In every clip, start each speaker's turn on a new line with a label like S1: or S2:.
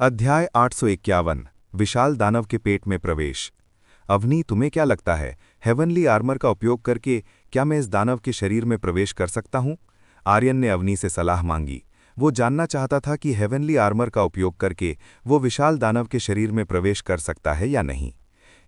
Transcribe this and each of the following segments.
S1: अध्याय 851 विशाल दानव के पेट में प्रवेश। अवनी, तुम्हें क्या लगता है, हेवनली आर्मर का उपयोग करके क्या मैं इस दानव के शरीर में प्रवेश कर सकता हूं? आर्यन ने अवनी से सलाह मांगी। वो जानना चाहता था कि हेवनली आर्मर का उपयोग करके वो विशाल दानव के शरीर में प्रवेश कर सकता है या नहीं।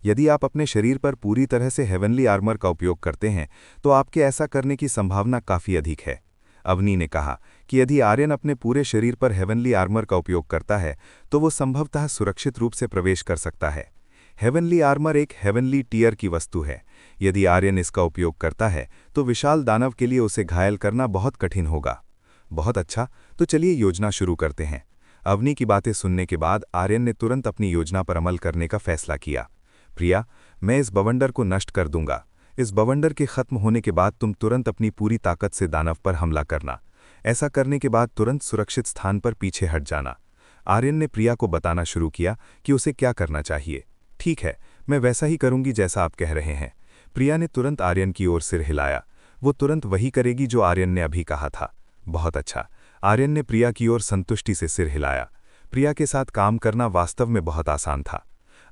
S1: यदि आप अपने शरीर पर पूरी तरह से हेवनली आर्मर का उपयोग करते हैं तो आपके ऐसा करने की संभावना काफ़ी अधिक है। अवनी ने कहा कि यदि आर्यन अपने पूरे शरीर पर हेवनली आर्मर का उपयोग करता है तो वो संभवतः सुरक्षित रूप से प्रवेश कर सकता है। हेवनली आर्मर एक हेवनली टीयर की वस्तु है। यदि आर्यन इसका उपयोग करता है तो विशाल दानव के लिए उसे घायल करना बहुत कठिन होगा। बहुत अच्छा, तो चलिए योजना शुरू करते हैं। अवनी की बातें सुनने के बाद आर्यन ने तुरंत अपनी योजना पर अमल करने का फैसला किया। प्रिया, मैं इस बवंडर को नष्ट कर दूंगा। इस बवंडर के खत्म होने के बाद तुम तुरंत अपनी पूरी ताकत से दानव पर हमला करना। ऐसा करने के बाद तुरंत सुरक्षित स्थान पर पीछे हट जाना। आर्यन ने प्रिया को बताना शुरू किया कि उसे क्या करना चाहिए। ठीक है, मैं वैसा ही करूंगी जैसा आप कह रहे हैं। प्रिया ने तुरंत आर्यन की ओर सिर हिलाया। वो तुरंत वही करेगी जो आर्यन ने अभी कहा था। बहुत अच्छा, आर्यन ने प्रिया की ओर संतुष्टि से सिर हिलाया। प्रिया के साथ काम करना वास्तव में बहुत आसान था।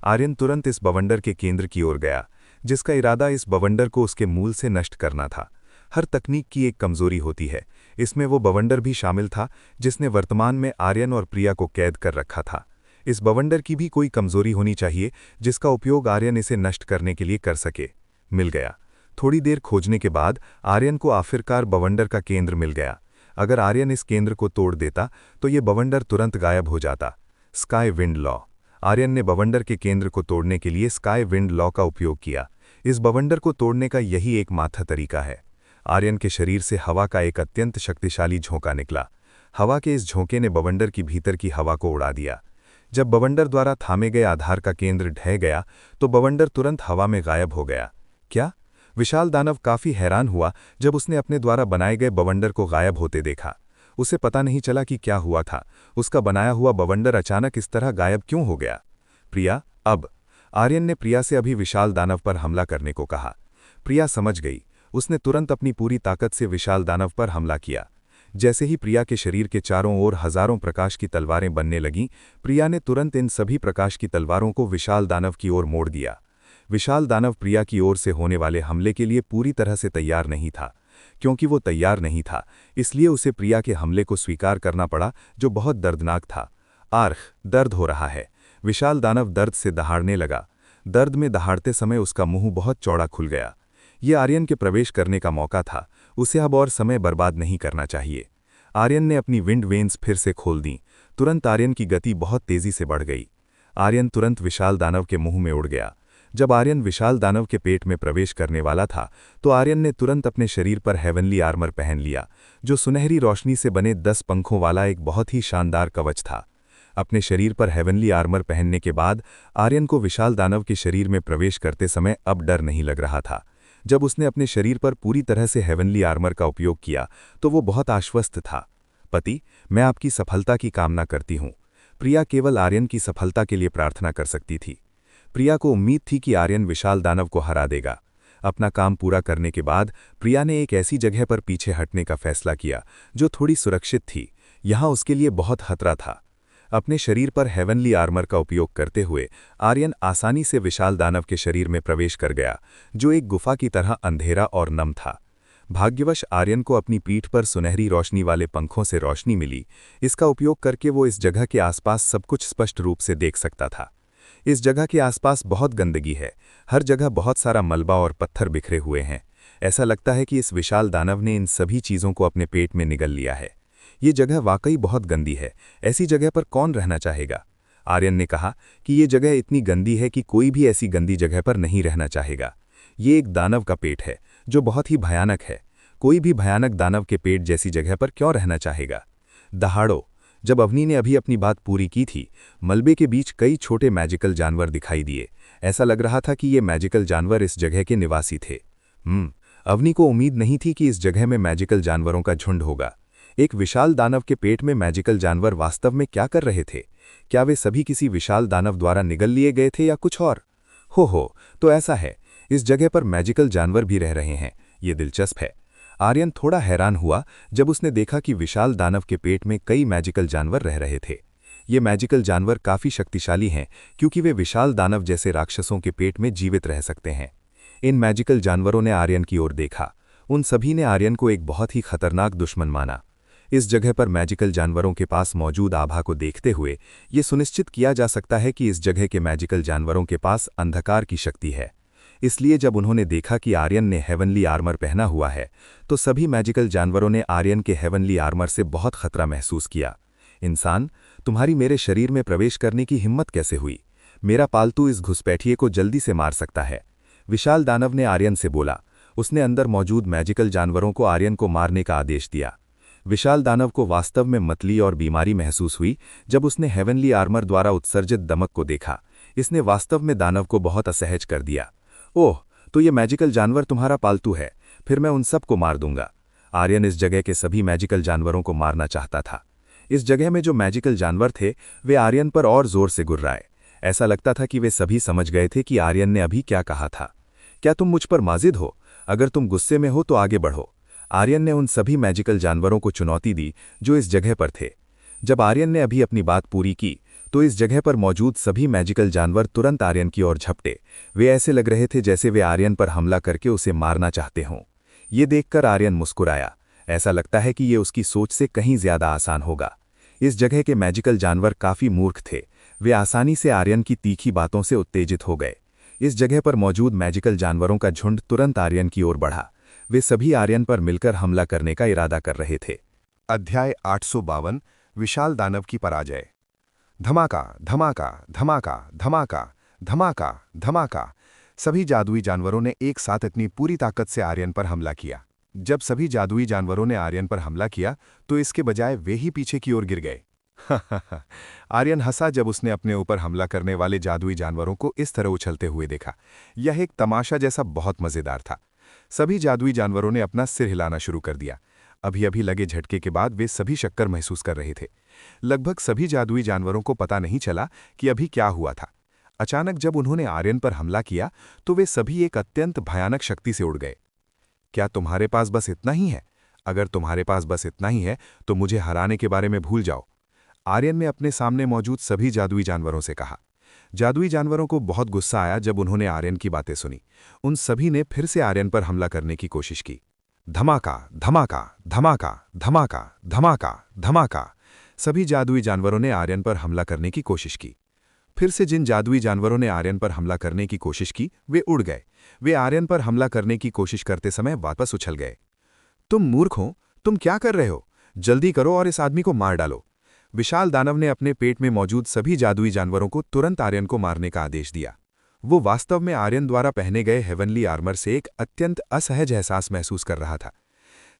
S1: आर्यन तुरंत इस बवंडर के केंद्र की ओर गया, जिसका इरादा इस बवंडर को उसके मूल से नष्ट करना था। हर तकनीक की एक कमजोरी होती है। इसमें वो बवंडर भी शामिल था जिसने वर्तमान में आर्यन और प्रिया को कैद कर रखा था। इस बवंडर की भी कोई कमजोरी होनी चाहिए जिसका उपयोग आर्यन इसे नष्ट करने के लिए कर सके। मिल गया। थोड़ी देर खोजने के बाद आर्यन को आखिरकार बवंडर का केंद्र मिल गया। अगर आर्यन इस केंद्र को तोड़ देता तो ये बवंडर तुरंत गायब हो जाता। Sky wind law. आर्यन ने बवंडर के केंद्र को तोड़ने के लिए स्काई विंड लॉ का उपयोग किया। इस बवंडर को तोड़ने का यही एकमात्र तरीका है। आर्यन के शरीर से हवा का एक अत्यंत शक्तिशाली झोंका निकला। हवा के इस झोंके ने बवंडर की भीतर की हवा को उड़ा दिया। जब बवंडर द्वारा थामे गए आधार का केंद्र ढह गया तो बवंडर तुरंत हवा में गायब हो गया। क्या? विशाल दानव काफी हैरान हुआ जब उसने अपने द्वारा बनाए गए बवंडर को गायब होते देखा। उसे पता नहीं चला कि क्या हुआ था। उसका बनाया हुआ बवंडर अचानक इस तरह गायब क्यों हो गया। प्रिया, अब। आर्यन ने प्रिया से अभी विशाल दानव पर हमला करने को कहा। प्रिया समझ गई। उसने तुरंत अपनी पूरी ताकत से विशाल दानव पर हमला किया। जैसे ही प्रिया के शरीर के चारों ओर हजारों प्रकाश की तलवारें बनने लगीं, प्रिया ने तुरंत इन सभी प्रकाश की तलवारों को विशाल दानव की ओर मोड़ दिया। विशाल दानव प्रिया की ओर से होने वाले हमले के लिए पूरी तरह से तैयार नहीं था। क्योंकि वो तैयार नहीं था, इसलिए उसे प्रिया के हमले को स्वीकार करना पड़ा, जो बहुत दर्दनाक था। आर्ख, दर्द हो रहा है। विशाल दानव दर्द से दहाड़ने लगा। दर्द में दहाड़ते समय उसका मुंह बहुत चौड़ा खुल गया। ये आर्यन के प्रवेश करने का मौका था। उसे अब और समय बर्बाद नहीं करना चाहिए। आर्यन ने अपनी विंड वेन्स फिर से खोल दी। तुरंत आर्यन की गति बहुत तेजी से बढ़ गई। आर्यन तुरंत विशाल दानव के मुंह में उड़ गया। जब आर्यन विशाल दानव के पेट में प्रवेश करने वाला था तो आर्यन ने तुरंत अपने शरीर पर हेवनली आर्मर पहन लिया, जो सुनहरी रोशनी से बने 10 पंखों वाला एक बहुत ही शानदार कवच था। अपने शरीर पर हेवनली आर्मर पहनने के बाद आर्यन को विशाल दानव के शरीर में प्रवेश करते समय अब डर नहीं लग रहा था। जब उसने अपने शरीर पर पूरी तरह से हेवनली आर्मर का उपयोग किया तो वो बहुत आश्वस्त था। पति, मैं आपकी सफलता की कामना करती हूँ। प्रिया केवल आर्यन की सफलता के लिए प्रार्थना कर सकती थी। प्रिया को उम्मीद थी कि आर्यन विशाल दानव को हरा देगा। अपना काम पूरा करने के बाद प्रिया ने एक ऐसी जगह पर पीछे हटने का फैसला किया जो थोड़ी सुरक्षित थी। यहाँ उसके लिए बहुत खतरा था। अपने शरीर पर हेवनली आर्मर का उपयोग करते हुए आर्यन आसानी से विशाल दानव के शरीर में प्रवेश कर गया, जो एक गुफा की तरह अंधेरा और नम था। भाग्यवश आर्यन को अपनी पीठ पर सुनहरी रोशनी वाले पंखों से रोशनी मिली। इसका उपयोग करके वो इस जगह के आसपास सब कुछ स्पष्ट रूप से देख सकता था। इस जगह के आसपास बहुत गंदगी है। हर जगह बहुत सारा मलबा और पत्थर बिखरे हुए हैं। ऐसा लगता है कि इस विशाल दानव ने इन सभी चीज़ों को अपने पेट में निगल लिया है। ये जगह वाकई बहुत गंदी है। ऐसी जगह पर कौन रहना चाहेगा? आर्यन ने कहा कि ये जगह इतनी गंदी है कि कोई भी ऐसी गंदी जगह पर नहीं रहना चाहेगा। ये एक दानव का पेट है जो बहुत ही भयानक है। कोई भी भयानक दानव के पेट जैसी जगह पर क्यों रहना चाहेगा? दहाड़ो। जब अवनी ने अभी अपनी बात पूरी की थी, मलबे के बीच कई छोटे मैजिकल जानवर दिखाई दिए। ऐसा लग रहा था कि ये मैजिकल जानवर इस जगह के निवासी थे। अवनी को उम्मीद नहीं थी कि इस जगह में मैजिकल जानवरों का झुंड होगा। एक विशाल दानव के पेट में मैजिकल जानवर वास्तव में क्या कर रहे थे? क्या वे सभी किसी विशाल दानव द्वारा निगल लिए गए थे या कुछ और? हो, तो ऐसा है। इस जगह पर मैजिकल जानवर भी रह रहे हैं। ये दिलचस्प है। आर्यन थोड़ा हैरान हुआ जब उसने देखा कि विशाल दानव के पेट में कई मैजिकल जानवर रह रहे थे। ये मैजिकल जानवर काफ़ी शक्तिशाली हैं क्योंकि वे विशाल दानव जैसे राक्षसों के पेट में जीवित रह सकते हैं। इन मैजिकल जानवरों ने आर्यन की ओर देखा। उन सभी ने आर्यन को एक बहुत ही खतरनाक दुश्मन माना। इस जगह पर मैजिकल जानवरों के पास मौजूद आभा को देखते हुए ये सुनिश्चित किया जा सकता है कि इस जगह के मैजिकल जानवरों के पास अंधकार की शक्ति है। इसलिए जब उन्होंने देखा कि आर्यन ने हेवनली आर्मर पहना हुआ है तो सभी मैजिकल जानवरों ने आर्यन के हेवनली आर्मर से बहुत खतरा महसूस किया। इंसान, तुम्हारी मेरे शरीर में प्रवेश करने की हिम्मत कैसे हुई? मेरा पालतू इस घुसपैठिए को जल्दी से मार सकता है, विशाल दानव ने आर्यन से बोला। उसने अंदर मौजूद मैजिकल जानवरों को आर्यन को मारने का आदेश दिया। विशाल दानव को वास्तव में मतली और बीमारी महसूस हुई जब उसने हेवनली आर्मर द्वारा उत्सर्जित दमक को देखा। इसने वास्तव में दानव को बहुत असहज कर दिया। ओह, तो ये मैजिकल जानवर तुम्हारा पालतू है, फिर मैं उन सब को मार दूंगा। आर्यन इस जगह के सभी मैजिकल जानवरों को मारना चाहता था। इस जगह में जो मैजिकल जानवर थे वे आर्यन पर और जोर से गुर्राए। ऐसा लगता था कि वे सभी समझ गए थे कि आर्यन ने अभी क्या कहा था। क्या तुम मुझ पर माजिद हो? अगर तुम गुस्से में हो तो आगे बढ़ो। आर्यन ने उन सभी मैजिकल जानवरों को चुनौती दी जो इस जगह पर थे। जब आर्यन ने अभी अपनी बात पूरी की तो इस जगह पर मौजूद सभी मैजिकल जानवर तुरंत आर्यन की ओर झपटे। वे ऐसे लग रहे थे जैसे वे आर्यन पर हमला करके उसे मारना चाहते हों। ये देखकर आर्यन मुस्कुराया। ऐसा लगता है कि ये उसकी सोच से कहीं ज्यादा आसान होगा। इस जगह के मैजिकल जानवर काफी मूर्ख थे। वे आसानी से आर्यन की तीखी बातों से उत्तेजित हो गए। इस जगह पर मौजूद मैजिकल जानवरों का झुंड तुरंत आर्यन की ओर बढ़ा। वे सभी आर्यन पर मिलकर हमला करने का इरादा कर रहे थे।
S2: अध्याय 852 विशाल दानव की पराजय। धमाका धमाका धमाका धमाका धमाका धमाका। सभी जादुई जानवरों ने एक साथ इतनी पूरी ताकत से आर्यन पर हमला किया। जब सभी जादुई जानवरों ने आर्यन पर हमला किया तो इसके बजाय वे ही पीछे की ओर गिर गए। आर्यन हंसा जब उसने अपने ऊपर हमला करने वाले जादुई जानवरों को इस तरह उछलते हुए देखा। यह एक तमाशा जैसा बहुत मजेदार था। सभी जादुई जानवरों ने अपना सिर हिलाना शुरू कर दिया। अभी अभी लगे झटके के बाद वे सभी शक्कर महसूस कर रहे थे। लगभग सभी जादुई जानवरों को पता नहीं चला कि अभी क्या हुआ था। अचानक जब उन्होंने आर्यन पर हमला किया तो वे सभी एक अत्यंत भयानक शक्ति से उड़ गए। क्या तुम्हारे पास बस इतना ही है? अगर तुम्हारे पास बस इतना ही है तो मुझे हराने के बारे में भूल जाओ, आर्यन ने अपने सामने मौजूद सभी जादुई जानवरों से कहा। जादुई जानवरों को बहुत गुस्सा आया जब उन्होंने आर्यन की बातें सुनी। उन सभी ने फिर से आर्यन पर हमला करने की कोशिश की। धमाका धमाका धमाका धमाका धमाका धमाका। सभी जादुई जानवरों ने आर्यन पर हमला करने की कोशिश की। फिर से जिन जादुई जानवरों ने आर्यन पर हमला करने की कोशिश की वे उड़ गए। वे आर्यन पर हमला करने की कोशिश करते समय वापस उछल गए। तुम मूर्ख हो, तुम क्या कर रहे हो? जल्दी करो और इस आदमी को मार डालो। विशाल दानव ने अपने पेट में मौजूद सभी जादुई जानवरों को तुरंत आर्यन को मारने का आदेश दिया। वो वास्तव में आर्यन द्वारा पहने गए हेवनली आर्मर से एक अत्यंत असहज एहसास महसूस कर रहा था।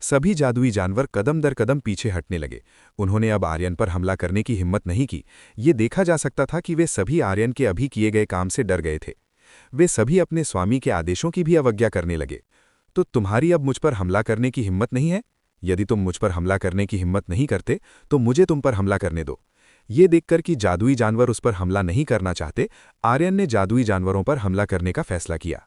S2: सभी जादुई जानवर कदम दर कदम पीछे हटने लगे। उन्होंने अब आर्यन पर हमला करने की हिम्मत नहीं की। ये देखा जा सकता था कि वे सभी आर्यन के अभी किए गए काम से डर गए थे। वे सभी अपने स्वामी के आदेशों की भी अवज्ञा करने लगे। तो तुम्हारी अब मुझ पर हमला करने की हिम्मत नहीं है? यदि तुम मुझ पर हमला करने की हिम्मत नहीं करते तो मुझे तुम पर हमला करने दो। ये देखकर कि जादुई जानवर उस पर हमला नहीं करना चाहते, आर्यन ने जादुई जानवरों पर हमला करने का फैसला किया।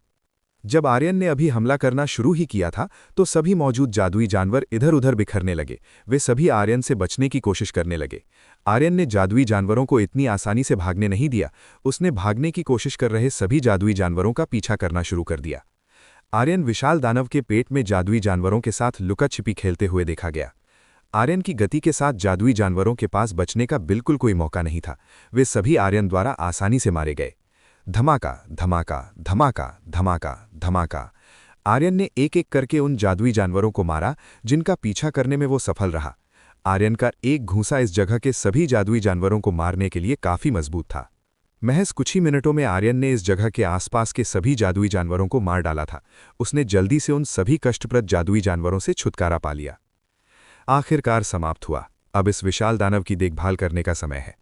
S2: जब आर्यन ने अभी हमला करना शुरू ही किया था तो सभी मौजूद जादुई जानवर इधर उधर बिखरने लगे। वे सभी आर्यन से बचने की कोशिश करने लगे। आर्यन ने जादुई जानवरों को इतनी आसानी से भागने नहीं दिया। उसने भागने की कोशिश कर रहे सभी जादुई जानवरों का पीछा करना शुरू कर दिया। आर्यन विशाल दानव के पेट में जादुई जानवरों के साथ लुका छिपी खेलते हुए देखा गया। आर्यन की गति के साथ जादुई जानवरों के पास बचने का बिल्कुल कोई मौका नहीं था। वे सभी आर्यन द्वारा आसानी से मारे गए। धमाका धमाका धमाका धमाका धमाका। आर्यन ने एक एक करके उन जादुई जानवरों को मारा जिनका पीछा करने में वो सफल रहा। आर्यन का एक घूंसा इस जगह के सभी जादुई जानवरों को मारने के लिए काफी मजबूत था। महज कुछ ही मिनटों में आर्यन ने इस जगह के आसपास के सभी जादुई जानवरों को मार डाला था। उसने जल्दी से उन सभी कष्टप्रद जादुई जानवरों से छुटकारा पा लिया। आखिरकार समाप्त हुआ। अब इस विशाल दानव की देखभाल करने का समय है।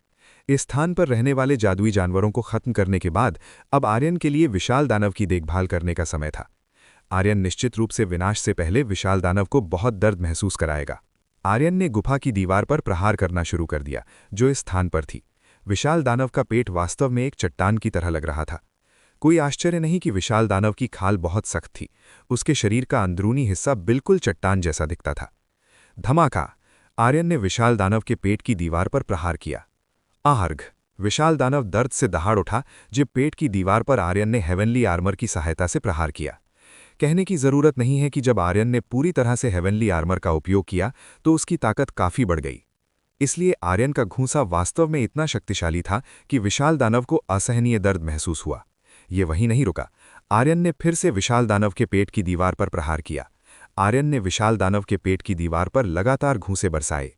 S2: इस स्थान पर रहने वाले जादुई जानवरों को खत्म करने के बाद अब आर्यन के लिए विशाल दानव की देखभाल करने का समय था। आर्यन निश्चित रूप से विनाश से पहले विशाल दानव को बहुत दर्द महसूस कराएगा। आर्यन ने गुफा की दीवार पर प्रहार करना शुरू कर दिया जो इस स्थान पर थी। विशाल दानव का पेट वास्तव में एक चट्टान की तरह लग रहा था। कोई आश्चर्य नहीं कि विशाल दानव की खाल बहुत सख्त थी। उसके शरीर का अंदरूनी हिस्सा बिल्कुल चट्टान जैसा दिखता था। धमाका। आर्यन ने विशाल दानव के पेट की दीवार पर प्रहार किया। आर्घ। विशाल दानव दर्द से दहाड़ उठा जब पेट की दीवार पर आर्यन ने हेवनली आर्मर की सहायता से प्रहार किया। कहने की जरूरत नहीं है कि जब आर्यन ने पूरी तरह से हेवनली आर्मर का उपयोग किया तो उसकी ताकत काफी बढ़ गई। इसलिए आर्यन का घूंसा वास्तव में इतना शक्तिशाली था कि विशाल दानव को असहनीय दर्द महसूस हुआ। ये वहीं नहीं रुका। आर्यन ने फिर से विशाल दानव के पेट की दीवार पर प्रहार किया। आर्यन ने विशाल दानव के पेट की दीवार पर लगातार घूंसे बरसाए।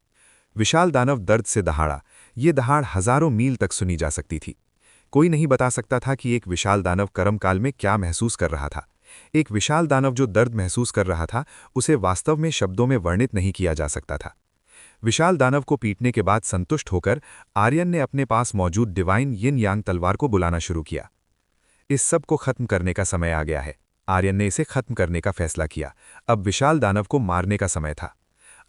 S2: विशाल दानव दर्द से दहाड़ा। ये दहाड़ हजारों मील तक सुनी जा सकती थी। कोई नहीं बता सकता था कि एक विशाल दानव कर्मकाल में क्या महसूस कर रहा था। एक विशाल दानव जो दर्द महसूस कर रहा था उसे वास्तव में शब्दों में वर्णित नहीं किया जा सकता था। विशाल दानव को पीटने के बाद संतुष्ट होकर आर्यन ने अपने पास मौजूद डिवाइन यिन यांग तलवार को बुलाना शुरू किया। इस सब को खत्म करने का समय आ गया है। आर्यन ने इसे खत्म करने का फैसला किया। अब विशाल दानव को मारने का समय था।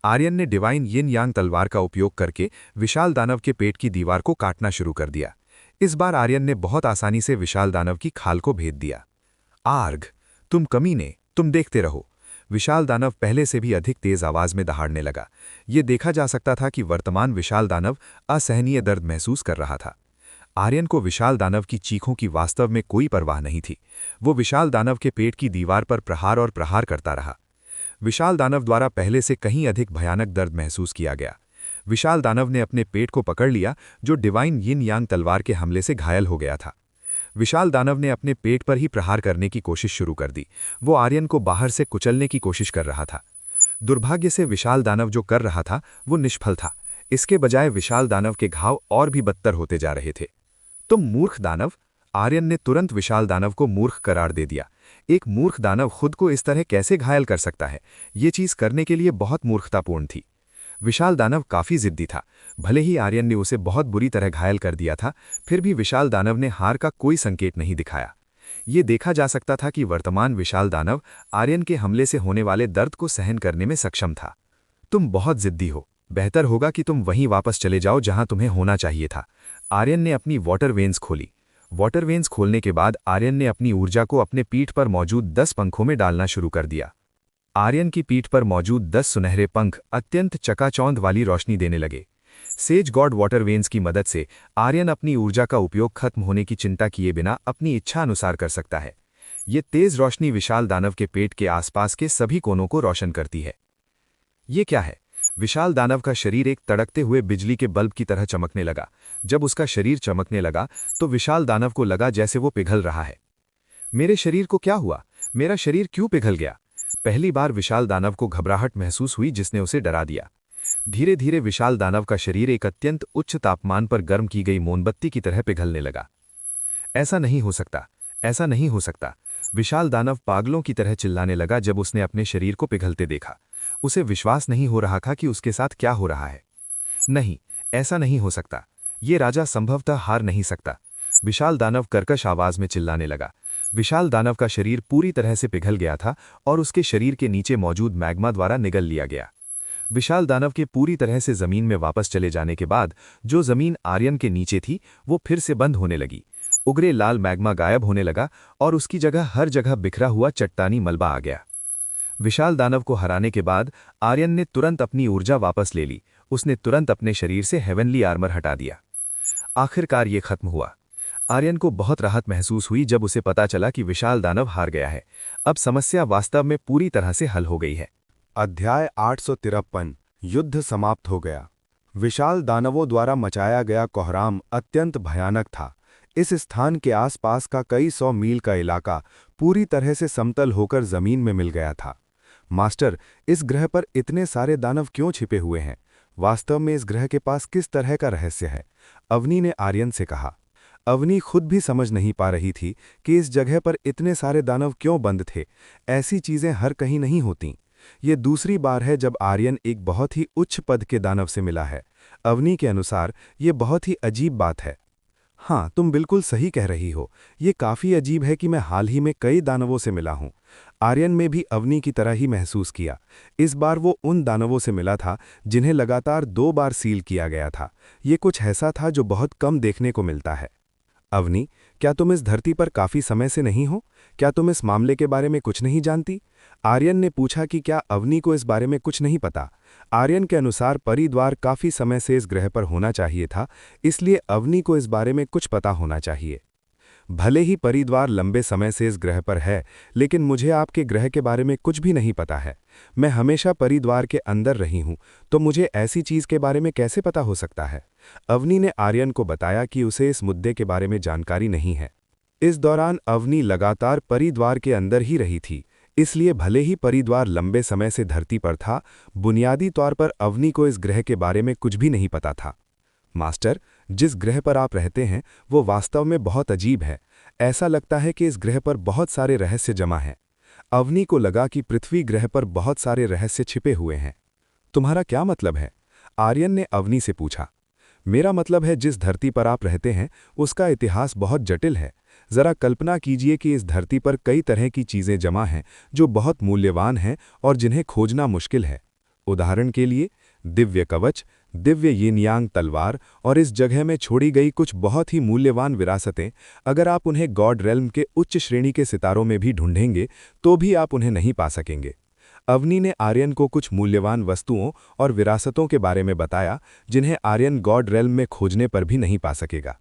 S2: आर्यन ने डिवाइन यिन यांग तलवार का उपयोग करके विशाल दानव के पेट की दीवार को काटना शुरू कर दिया। इस बार आर्यन ने बहुत आसानी से विशाल दानव की खाल को भेद दिया। आर्घ, तुम कमीने, तुम देखते रहो। विशाल दानव पहले से भी अधिक तेज आवाज में दहाड़ने लगा। ये देखा जा सकता था कि वर्तमान विशाल दानव असहनीय दर्द महसूस कर रहा था। आर्यन को विशाल दानव की चीखों की वास्तव में कोई परवाह नहीं थी। वो विशाल दानव के पेट की दीवार पर प्रहार और प्रहार करता रहा। विशाल दानव द्वारा पहले से कहीं अधिक भयानक दर्द महसूस किया गया। विशाल दानव ने अपने पेट को पकड़ लिया जो डिवाइन यिन यांग तलवार के हमले से घायल हो गया था। विशाल दानव ने अपने पेट पर ही प्रहार करने की कोशिश शुरू कर दी। वो आर्यन को बाहर से कुचलने की कोशिश कर रहा था। दुर्भाग्य से विशाल दानव जो कर रहा था वो निष्फल था। इसके बजाय विशाल दानव के घाव और भी बदतर होते जा रहे थे। तुम मूर्ख दानव! आर्यन ने तुरंत विशाल दानव को मूर्ख करार दे दिया। एक मूर्ख दानव खुद को इस तरह कैसे घायल कर सकता है? ये चीज करने के लिए बहुत मूर्खतापूर्ण थी। विशाल दानव काफी जिद्दी था। भले ही आर्यन ने उसे बहुत बुरी तरह घायल कर दिया था, फिर भी विशाल दानव ने हार का कोई संकेत नहीं दिखाया। ये देखा जा सकता था कि वर्तमान विशाल दानव आर्यन के हमले से होने वाले दर्द को सहन करने में सक्षम था। तुम बहुत जिद्दी हो। बेहतर होगा कि तुम वहीं वापस चले जाओ जहां तुम्हें होना चाहिए था। आर्यन ने अपनी वाटर वेन्स खोली। वाटर वेन्स खोलने के बाद आर्यन ने अपनी ऊर्जा को अपने पीठ पर मौजूद 10 पंखों में डालना शुरू कर दिया। आर्यन की पीठ पर मौजूद 10 सुनहरे पंख अत्यंत चकाचौंध वाली रोशनी देने लगे। सेज गॉड वाटर वेन्स की मदद से आर्यन अपनी ऊर्जा का उपयोग खत्म होने की चिंता किए बिना अपनी इच्छा अनुसार कर सकता है। ये तेज रोशनी विशाल दानव के पेट के आसपास के सभी कोनों को रोशन करती है। ये क्या है? विशाल दानव का शरीर एक तड़कते हुए बिजली के बल्ब की तरह चमकने लगा। जब उसका शरीर चमकने लगा तो विशाल दानव को लगा जैसे वो पिघल रहा है। मेरे शरीर को क्या हुआ? मेरा शरीर क्यों पिघल गया? पहली बार विशाल दानव को घबराहट महसूस हुई जिसने उसे डरा दिया। धीरे धीरे विशाल दानव का शरीर एक अत्यंत उच्च तापमान पर गर्म की गई मोमबत्ती की तरह पिघलने लगा। ऐसा नहीं हो सकता, ऐसा नहीं हो सकता। विशाल दानव पागलों की तरह चिल्लाने लगा जब उसने अपने शरीर को पिघलते देखा। उसे विश्वास नहीं हो रहा था कि उसके साथ क्या हो रहा है। नहीं, ऐसा नहीं हो सकता। ये राजा संभवतः हार नहीं सकता। विशाल दानव कर्कश आवाज में चिल्लाने लगा। विशाल दानव का शरीर पूरी तरह से पिघल गया था और उसके शरीर के नीचे मौजूद मैग्मा द्वारा निगल लिया गया। विशाल दानव के पूरी तरह से जमीन में वापस चले जाने के बाद जो जमीन आर्यन के नीचे थी वो फिर से बंद होने लगी। उग्रे लाल मैग्मा गायब होने लगा और उसकी जगह हर जगह बिखरा हुआ चट्टानी मलबा आ गया। विशाल दानव को हराने के बाद आर्यन ने तुरंत अपनी ऊर्जा वापस ले ली। उसने तुरंत अपने शरीर से हेवनली आर्मर हटा दिया। आखिरकार ये खत्म हुआ। आर्यन को बहुत राहत महसूस हुई जब उसे पता चला कि विशाल दानव हार गया है। अब समस्या वास्तव में पूरी तरह से हल हो गई है।
S1: अध्याय 853 युद्ध समाप्त हो गया। विशाल दानवों द्वारा मचाया गया कोहराम अत्यंत भयानक था। इस स्थान के आसपास का कई 100 मील का इलाका पूरी तरह से समतल होकर जमीन में मिल गया था। मास्टर, इस ग्रह पर इतने सारे दानव क्यों छिपे हुए हैं? वास्तव में इस ग्रह के पास किस तरह का रहस्य है? अवनी ने आर्यन से कहा। अवनी खुद भी समझ नहीं पा रही थी कि इस जगह पर इतने सारे दानव क्यों बंद थे। ऐसी चीजें हर कहीं नहीं होतीं। ये दूसरी बार है जब आर्यन एक बहुत ही उच्च पद के दानव से मिला है। अवनी के अनुसार ये बहुत ही अजीब बात है। हाँ, तुम बिल्कुल सही कह रही हो। ये काफी अजीब है कि मैं हाल ही में कई दानवों से मिला हूँ। आर्यन में भी अवनी की तरह ही महसूस किया। इस बार वो उन दानवों से मिला था जिन्हें लगातार 2 बार सील किया गया था। ये कुछ ऐसा था जो बहुत कम देखने को मिलता है। अवनी, क्या तुम इस धरती पर काफी समय से नहीं हो? क्या तुम इस मामले के बारे में कुछ नहीं जानती? आर्यन ने पूछा कि क्या अवनी को इस बारे में कुछ नहीं पता। आर्यन के अनुसार परिद्वार काफी समय से इस ग्रह पर होना चाहिए था, इसलिए अवनी को इस बारे में कुछ पता होना चाहिए। भले ही परिद्वार लंबे समय से इस ग्रह पर है, लेकिन मुझे आपके ग्रह के बारे में कुछ भी नहीं पता है। मैं हमेशा परिद्वार के अंदर रही हूं, तो मुझे ऐसी चीज के बारे में कैसे पता हो सकता है? अवनी ने आर्यन को बताया कि उसे इस मुद्दे के बारे में जानकारी नहीं है। इस दौरान अवनी लगातार परिद्वार के अंदर ही रही थी, इसलिए भले ही परिद्वार लंबे समय से धरती पर था, बुनियादी तौर पर अवनी को इस ग्रह के बारे में कुछ भी नहीं पता था। मास्टर, जिस ग्रह पर आप रहते हैं वो वास्तव में बहुत अजीब है। ऐसा लगता है कि इस ग्रह पर बहुत सारे रहस्य जमा हैं। अवनी को लगा कि पृथ्वी ग्रह पर बहुत सारे रहस्य छिपे हुए हैं। तुम्हारा क्या मतलब है? आर्यन ने अवनी से पूछा। मेरा मतलब है जिस धरती पर आप रहते हैं उसका इतिहास बहुत जटिल है। जरा कल्पना कीजिए कि इस धरती पर कई तरह की चीजें जमा हैं जो बहुत मूल्यवान हैं और जिन्हें खोजना मुश्किल है। उदाहरण के लिए दिव्य कवच, दिव्य यिन यांग तलवार और इस जगह में छोड़ी गई कुछ बहुत ही मूल्यवान विरासतें। अगर आप उन्हें गॉड रेल्म के उच्च श्रेणी के सितारों में भी ढूंढेंगे तो भी आप उन्हें नहीं पा सकेंगे। अवनी ने आर्यन को कुछ मूल्यवान वस्तुओं और विरासतों के बारे में बताया जिन्हें आर्यन गॉड रेल्म में खोजने पर भी नहीं पा सकेगा।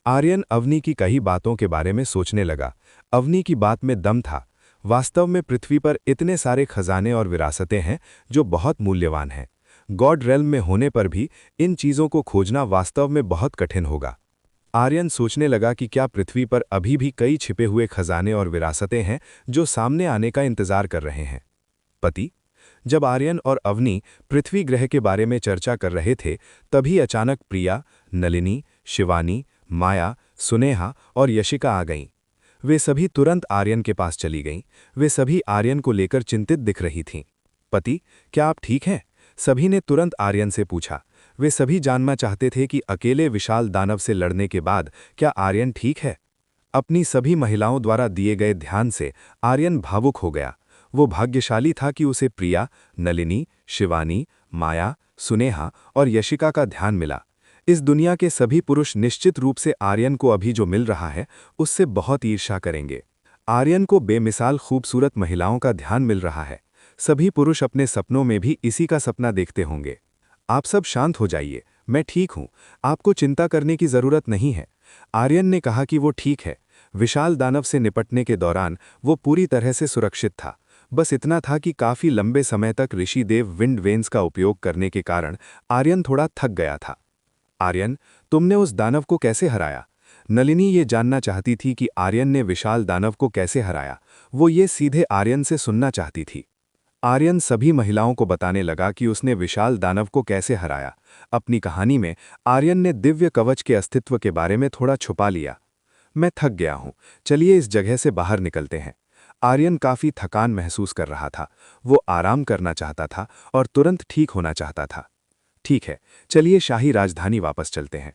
S1: आर्यन अवनी की कई बातों के बारे में सोचने लगा। अवनी की बात में दम था। वास्तव में पृथ्वी पर इतने सारे खजाने और विरासतें हैं जो बहुत मूल्यवान हैं। गॉड रेल्म में होने पर भी इन चीज़ों को खोजना वास्तव में बहुत कठिन होगा। आर्यन सोचने लगा कि क्या पृथ्वी पर अभी भी कई छिपे हुए खजाने और विरासतें हैं जो सामने आने का इंतजार कर रहे हैं। पति, जब आर्यन और अवनी पृथ्वी ग्रह के बारे में चर्चा कर रहे थे, तभी अचानक प्रिया, नलिनी, शिवानी, माया, सुनेहा और यशिका आ गईं। वे सभी तुरंत आर्यन के पास चली गईं। वे सभी आर्यन को लेकर चिंतित दिख रही थीं। पति, क्या आप ठीक हैं? सभी ने तुरंत आर्यन से पूछा। वे सभी जानना चाहते थे कि अकेले विशाल दानव से लड़ने के बाद क्या आर्यन ठीक है। अपनी सभी महिलाओं द्वारा दिए गए ध्यान से आर्यन भावुक हो गया। वो भाग्यशाली था कि उसे प्रिया, नलिनी, शिवानी, माया, सुनेहा और यशिका का ध्यान मिला। इस दुनिया के सभी पुरुष निश्चित रूप से आर्यन को अभी जो मिल रहा है उससे बहुत ईर्ष्या करेंगे। आर्यन को बेमिसाल खूबसूरत महिलाओं का ध्यान मिल रहा है। सभी पुरुष अपने सपनों में भी इसी का सपना देखते होंगे। आप सब शांत हो जाइए, मैं ठीक हूं, आपको चिंता करने की जरूरत नहीं है। आर्यन ने कहा कि वो ठीक है। विशाल दानव से निपटने के दौरान वो पूरी तरह से सुरक्षित था। बस इतना था कि काफी लंबे समय तक ऋषि देव विंड वेन्स का उपयोग करने के कारण आर्यन थोड़ा थक गया था। आर्यन, तुमने उस दानव को कैसे हराया? नलिनी ये जानना चाहती थी कि आर्यन ने विशाल दानव को कैसे हराया। वो ये सीधे आर्यन से सुनना चाहती थी। आर्यन सभी महिलाओं को बताने लगा कि उसने विशाल दानव को कैसे हराया। अपनी कहानी में आर्यन ने दिव्य कवच के अस्तित्व के बारे में थोड़ा छुपा लिया। मैं थक गया हूं, चलिए इस जगह से बाहर निकलते हैं। आर्यन काफी थकान महसूस कर रहा था। वो आराम करना चाहता था और तुरंत ठीक होना चाहता था। ठीक है, चलिए शाही राजधानी वापस चलते हैं।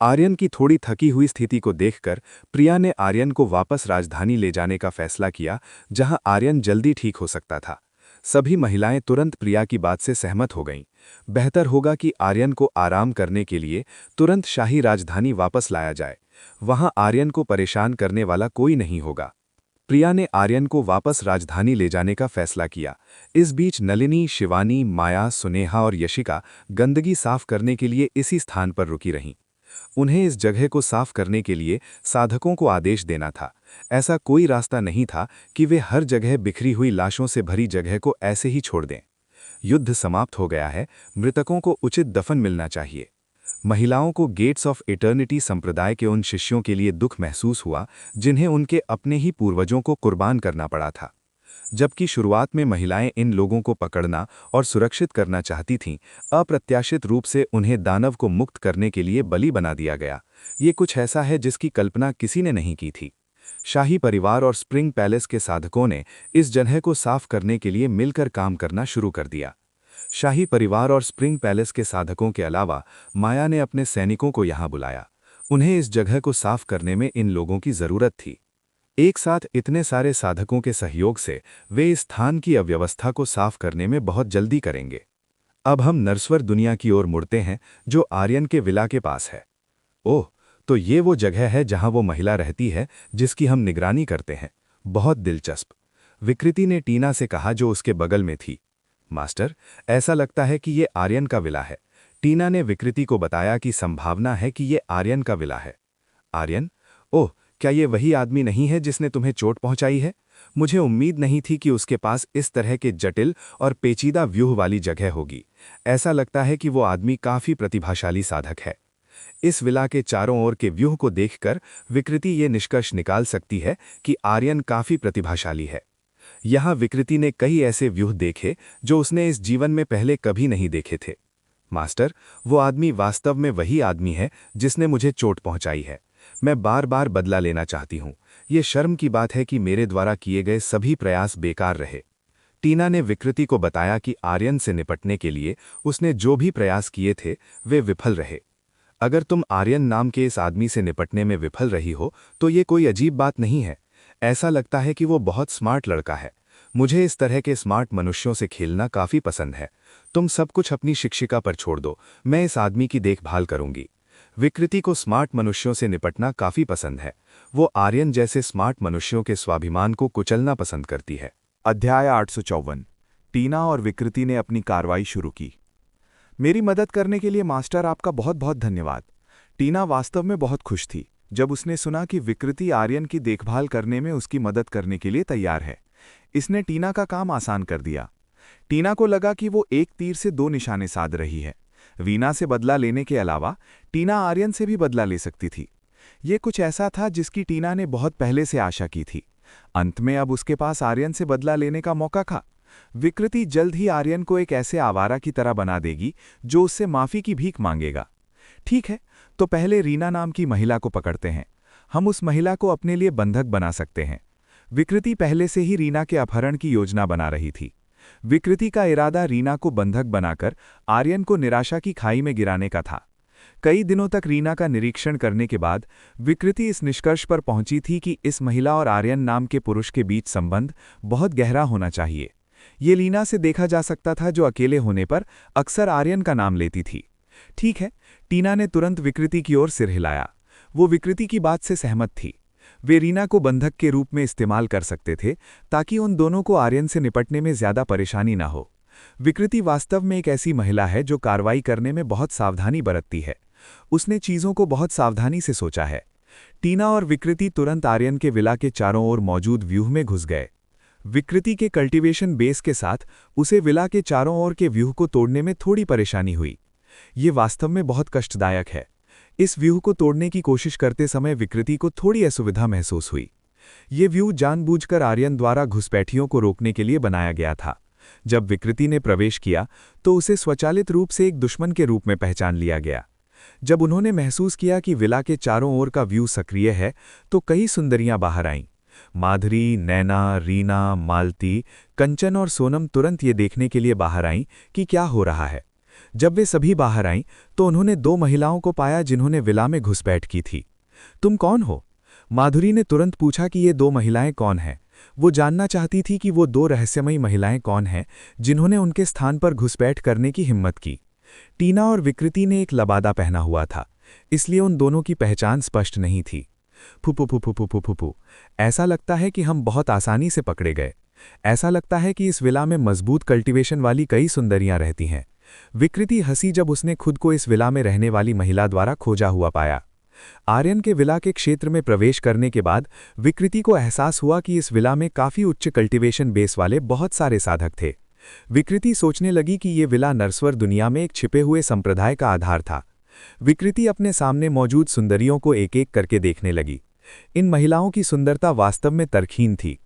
S1: आर्यन की थोड़ी थकी हुई स्थिति को देखकर प्रिया ने आर्यन को वापस राजधानी ले जाने का फैसला किया, जहां आर्यन जल्दी ठीक हो सकता था। सभी महिलाएं तुरंत प्रिया की बात से सहमत हो गईं। बेहतर होगा कि आर्यन को आराम करने के लिए तुरंत शाही राजधानी वापस लाया जाए। वहां आर्यन को परेशान करने वाला कोई नहीं होगा। प्रिया ने आर्यन को वापस राजधानी ले जाने का फैसला किया। इस बीच नलिनी, शिवानी, माया, सुनेहा और यशिका गंदगी साफ करने के लिए इसी स्थान पर रुकी रहीं। उन्हें इस जगह को साफ करने के लिए साधकों को आदेश देना था। ऐसा कोई रास्ता नहीं था कि वे हर जगह बिखरी हुई लाशों से भरी जगह को ऐसे ही छोड़ दें। युद्ध समाप्त हो गया है, मृतकों को उचित दफन मिलना चाहिए। महिलाओं को गेट्स ऑफ इटर्निटी संप्रदाय के उन शिष्यों के लिए दुख महसूस हुआ जिन्हें उनके अपने ही पूर्वजों को कुर्बान करना पड़ा था। जबकि शुरुआत में महिलाएं इन लोगों को पकड़ना और सुरक्षित करना चाहती थीं, अप्रत्याशित रूप से उन्हें दानव को मुक्त करने के लिए बलि बना दिया गया। ये कुछ ऐसा है जिसकी कल्पना किसी ने नहीं की थी। शाही परिवार और स्प्रिंग पैलेस के साधकों ने इस जगह को साफ करने के लिए मिलकर काम करना शुरू कर दिया। शाही परिवार और स्प्रिंग पैलेस के साधकों के अलावा माया ने अपने सैनिकों को यहां बुलाया। उन्हें इस जगह को साफ करने में इन लोगों की जरूरत थी। एक साथ इतने सारे साधकों के सहयोग से वे इस स्थान की अव्यवस्था को साफ करने में बहुत जल्दी करेंगे। अब हम नरस्वर दुनिया की ओर मुड़ते हैं जो आर्यन के विला के पास है। ओह,
S2: तो ये वो जगह है जहां वो महिला रहती है जिसकी हम निगरानी करते हैं। बहुत दिलचस्प, विकृति ने टीना से कहा जो उसके बगल में थी। मास्टर, ऐसा लगता है कि ये आर्यन का विला है। टीना ने विकृति को बताया कि संभावना है कि ये आर्यन का विला है। आर्यन? ओह, क्या ये वही आदमी नहीं है जिसने तुम्हें चोट पहुंचाई है? मुझे उम्मीद नहीं थी कि उसके पास इस तरह के जटिल और पेचीदा व्यूह वाली जगह होगी। ऐसा लगता है कि वो आदमी काफी प्रतिभाशाली साधक है। इस विला के चारों ओर के व्यूह को देखकर विकृति ये निष्कर्ष निकाल सकती है कि आर्यन काफी प्रतिभाशाली है। यहाँ विकृति ने कई ऐसे व्यूह देखे जो उसने इस जीवन में पहले कभी नहीं देखे थे। मास्टर, वो आदमी वास्तव में वही आदमी है जिसने मुझे चोट पहुंचाई है। मैं बार बार बदला लेना चाहती हूँ। ये शर्म की बात है कि मेरे द्वारा किए गए सभी प्रयास बेकार रहे। टीना ने विकृति को बताया कि आर्यन से निपटने के लिए उसने जो भी प्रयास किए थे वे विफल रहे। अगर तुम आर्यन नाम के इस आदमी से निपटने में विफल रही हो तो ये कोई अजीब बात नहीं है। ऐसा लगता है कि वो बहुत स्मार्ट लड़का है। मुझे इस तरह के स्मार्ट मनुष्यों से खेलना काफी पसंद है। तुम सब कुछ अपनी शिक्षिका पर छोड़ दो, मैं इस आदमी की देखभाल करूंगी। विकृति को स्मार्ट मनुष्यों से निपटना काफी पसंद है। वो आर्यन जैसे स्मार्ट मनुष्यों के स्वाभिमान को कुचलना पसंद करती है।
S1: अध्याय 854। टीना और विकृति ने अपनी कार्रवाई शुरू की। मेरी मदद करने के लिए मास्टर आपका बहुत बहुत धन्यवाद। टीना वास्तव में बहुत खुश थी जब उसने सुना कि विकृति आर्यन की देखभाल करने में उसकी मदद करने के लिए तैयार है। इसने टीना का काम आसान कर दिया। टीना को लगा कि वो एक तीर से दो निशाने साध रही है। वीना से बदला लेने के अलावा टीना आर्यन से भी बदला ले सकती थी। ये कुछ ऐसा था जिसकी टीना ने बहुत पहले से आशा की थी। अंत में अब उसके पास आर्यन से बदला लेने का मौका था। विकृति जल्द ही आर्यन को एक ऐसे आवारा की तरह बना देगी जो उससे माफी की भीख मांगेगा। ठीक है, तो पहले रीना नाम की महिला को पकड़ते हैं। हम उस महिला को अपने लिए बंधक बना सकते हैं। विकृति पहले से ही रीना के अपहरण की योजना बना रही थी। विकृति का इरादा रीना को बंधक बनाकर आर्यन को निराशा की खाई में गिराने का था। कई दिनों तक रीना का निरीक्षण करने के बाद विकृति इस निष्कर्ष पर पहुंची थी कि इस महिला और आर्यन नाम के पुरुष के बीच संबंध बहुत गहरा होना चाहिए। ये लीना से देखा जा सकता था जो अकेले होने पर अक्सर आर्यन का नाम लेती थी। ठीक है, टीना ने तुरंत विकृति की ओर सिर हिलाया। वो विकृति की बात से सहमत थी। वे रीना को बंधक के रूप में इस्तेमाल कर सकते थे ताकि उन दोनों को आर्यन से निपटने में ज्यादा परेशानी ना हो। विकृति वास्तव में एक ऐसी महिला है जो कार्रवाई करने में बहुत सावधानी बरतती है। उसने चीजों को बहुत सावधानी से सोचा है। टीना और विकृति तुरंत आर्यन के विला के चारों ओर मौजूद व्यूह में घुस गए। विकृति के कल्टीवेशन बेस के साथ उसे विला के चारों ओर के व्यूह को तोड़ने में थोड़ी परेशानी हुई। ये वास्तव में बहुत कष्टदायक है। इस व्यूह को तोड़ने की कोशिश करते समय विकृति को थोड़ी असुविधा महसूस हुई। ये व्यूह जानबूझकर आर्यन द्वारा घुसपैठियों को रोकने के लिए बनाया गया था। जब विकृति ने प्रवेश किया तो उसे स्वचालित रूप से एक दुश्मन के रूप में पहचान लिया गया। जब उन्होंने महसूस किया कि विला के चारों ओर का व्यू सक्रिय है तो कई सुंदरियां बाहर आईं। माधुरी, नैना, रीना, मालती, कंचन और सोनम तुरंत ये देखने के लिए बाहर आईं कि क्या हो रहा है। जब वे सभी बाहर आईं तो उन्होंने दो महिलाओं को पाया जिन्होंने विला में घुसपैठ की थी। तुम कौन हो? माधुरी ने तुरंत पूछा कि ये दो महिलाएं कौन हैं। वो जानना चाहती थी कि वो दो रहस्यमयी महिलाएं कौन हैं जिन्होंने उनके स्थान पर घुसपैठ करने की हिम्मत की। टीना और विकृति ने एक लबादा पहना हुआ था, इसलिए उन दोनों की पहचान स्पष्ट नहीं थी। फुफुफुफुफुफुफु, ऐसा लगता है कि हम बहुत आसानी से पकड़े गए। ऐसा लगता है कि इस विला में मजबूत कल्टीवेशन वाली कई सुंदरियां रहती हैं। विकृति हंसी जब उसने खुद को इस विला में रहने वाली महिला द्वारा खोजा हुआ पाया। आर्यन के विला के क्षेत्र में प्रवेश करने के बाद विकृति को एहसास हुआ कि इस विला में काफी उच्च कल्टीवेशन बेस वाले बहुत सारे साधक थे। विकृति सोचने लगी कि ये विला नरस्वर दुनिया में एक छिपे हुए संप्रदाय का आधार था। विकृति अपने सामने मौजूद सुंदरियों को एक एक करके देखने लगी। इन महिलाओं की सुंदरता वास्तव में तरकीन थी।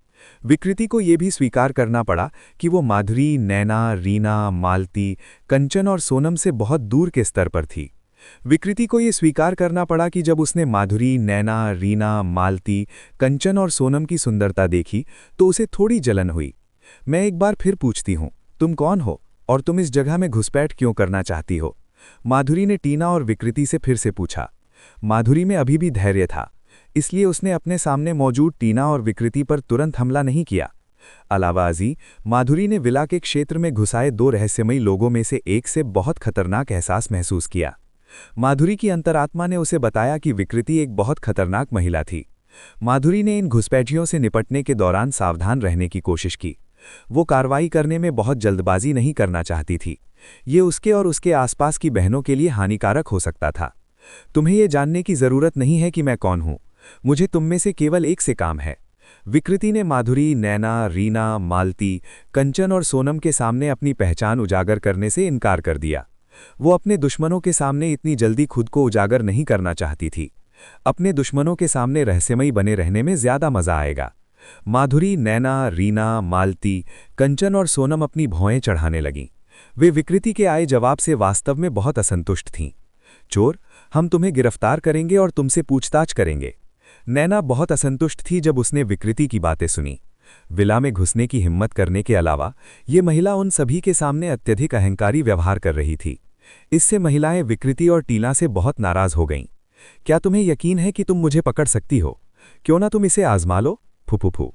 S1: विकृति को यह भी स्वीकार करना पड़ा कि वो माधुरी, नैना, रीना, मालती, कंचन और सोनम से बहुत दूर के स्तर पर थी। विकृति को यह स्वीकार करना पड़ा कि जब उसने माधुरी, नैना, रीना, मालती, कंचन और सोनम की सुंदरता देखी तो उसे थोड़ी जलन हुई। मैं एक बार फिर पूछती हूँ, तुम कौन हो और तुम इस जगह में घुसपैठ क्यों करना चाहती हो? माधुरी ने टीना और विकृति से फिर से पूछा। माधुरी में अभी भी धैर्य था, इसलिए उसने अपने सामने मौजूद टीना और विकृति पर तुरंत हमला नहीं किया। अलावाजी, माधुरी ने विला के क्षेत्र में घुसाए दो रहस्यमयी लोगों में से एक से बहुत खतरनाक एहसास महसूस किया। माधुरी की अंतरात्मा ने उसे बताया कि विकृति एक बहुत खतरनाक महिला थी। माधुरी ने इन घुसपैठियों से निपटने के दौरान सावधान रहने की कोशिश की। वो कार्रवाई करने में बहुत जल्दबाजी नहीं करना चाहती थी। ये उसके और उसके आसपास की बहनों के लिए हानिकारक हो सकता था। तुम्हें ये जानने की जरूरत नहीं है कि मैं कौन हूं। मुझे तुम में से केवल एक से काम है। विकृति ने माधुरी, नैना, रीना, मालती, कंचन और सोनम के सामने अपनी पहचान उजागर करने से इनकार कर दिया। वो अपने दुश्मनों के सामने इतनी जल्दी खुद को उजागर नहीं करना चाहती थी। अपने दुश्मनों के सामने रहस्यमयी बने रहने में ज्यादा मजा आएगा। माधुरी, नैना, रीना, मालती, कंचन और सोनम अपनी भौएं चढ़ाने लगीं। वे विकृति के आए जवाब से वास्तव में बहुत असंतुष्ट थीं। चोर, हम तुम्हें गिरफ्तार करेंगे और तुमसे पूछताछ करेंगे। नैना बहुत असंतुष्ट थी जब उसने विकृति की बातें सुनी। विला में घुसने की हिम्मत करने के अलावा ये महिला उन सभी के सामने अत्यधिक अहंकारी व्यवहार कर रही थी। इससे महिलाएं विकृति और टीला से बहुत नाराज हो गईं। क्या तुम्हें यकीन है कि तुम मुझे पकड़ सकती हो? क्यों ना तुम इसे आजमा लो? फुफुफू।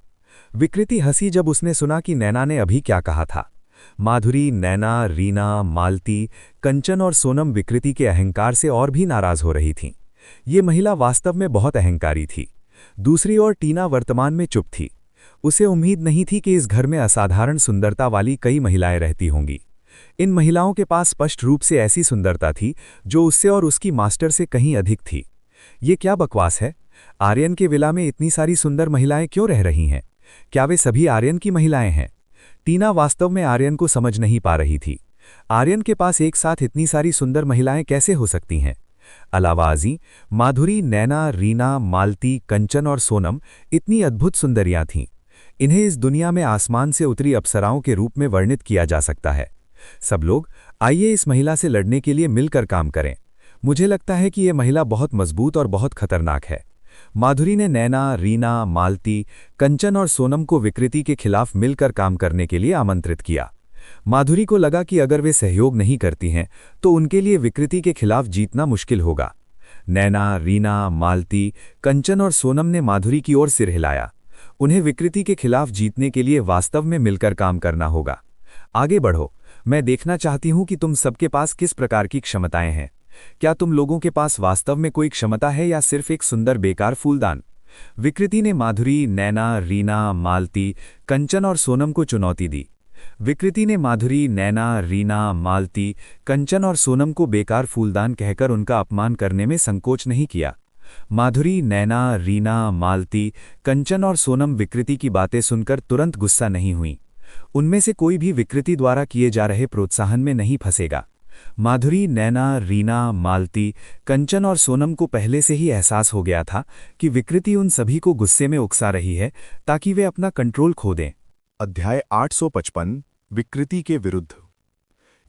S1: विकृति हंसी जब उसने सुना कि नैना ने अभी क्या कहा था। माधुरी, नैना, रीना, मालती, कंचन और सोनम विकृति के अहंकार से और भी नाराज हो रही थीं। ये महिला वास्तव में बहुत अहंकारी थी। दूसरी ओर टीना वर्तमान में चुप थी। उसे उम्मीद नहीं थी कि इस घर में असाधारण सुंदरता वाली कई महिलाएं रहती होंगी। इन महिलाओं के पास स्पष्ट रूप से ऐसी सुंदरता थी जो उससे और उसकी मास्टर से कहीं अधिक थी। ये क्या बकवास है? आर्यन के विला में इतनी सारी सुंदर महिलाएं क्यों रह रही हैं? क्या वे सभी आर्यन की महिलाएं हैं? टीना वास्तव में आर्यन को समझ नहीं पा रही थी। आर्यन के पास एक साथ इतनी सारी सुंदर महिलाएं कैसे हो सकती हैं? अलावाजी, माधुरी, नैना, रीना, मालती, कंचन और सोनम इतनी अद्भुत सुंदरियां थीं। इन्हें इस दुनिया में आसमान से उतरी अप्सराओं के रूप में वर्णित किया जा सकता है। सब लोग आइए इस महिला से लड़ने के लिए मिलकर काम करें। मुझे लगता है कि यह महिला बहुत मजबूत और बहुत खतरनाक है। माधुरी ने नैना, रीना, मालती, कंचन और सोनम को विकृति के खिलाफ मिलकर काम करने के लिए आमंत्रित किया। माधुरी को लगा कि अगर वे सहयोग नहीं करती हैं तो उनके लिए विकृति के खिलाफ जीतना मुश्किल होगा। नैना, रीना, मालती, कंचन और सोनम ने माधुरी की ओर सिर हिलाया। उन्हें विकृति के खिलाफ जीतने के लिए वास्तव में मिलकर काम करना होगा। आगे बढ़ो, मैं देखना चाहती हूं कि तुम सबके पास किस प्रकार की क्षमताएं हैं। क्या तुम लोगों के पास वास्तव में कोई क्षमता है या सिर्फ एक सुंदर बेकार फूलदान? विकृति ने माधुरी, नैना, रीना, मालती, कंचन और सोनम को चुनौती दी। विकृति ने माधुरी, नैना, रीना, मालती, कंचन और सोनम को बेकार फूलदान कहकर उनका अपमान करने में संकोच नहीं किया। माधुरी, नैना, रीना, मालती, कंचन और सोनम विकृति की बातें सुनकर तुरंत गुस्सा नहीं हुई। उनमें से कोई भी विकृति द्वारा किए जा रहे प्रोत्साहन में नहीं फंसेगा। माधुरी, नैना, रीना, मालती, कंचन और सोनम को पहले से ही एहसास हो गया था कि विकृति उन सभी को गुस्से में उकसा रही है ताकि वे अपना कंट्रोल खो दें।
S2: अध्याय 855 विकृति के विरुद्ध।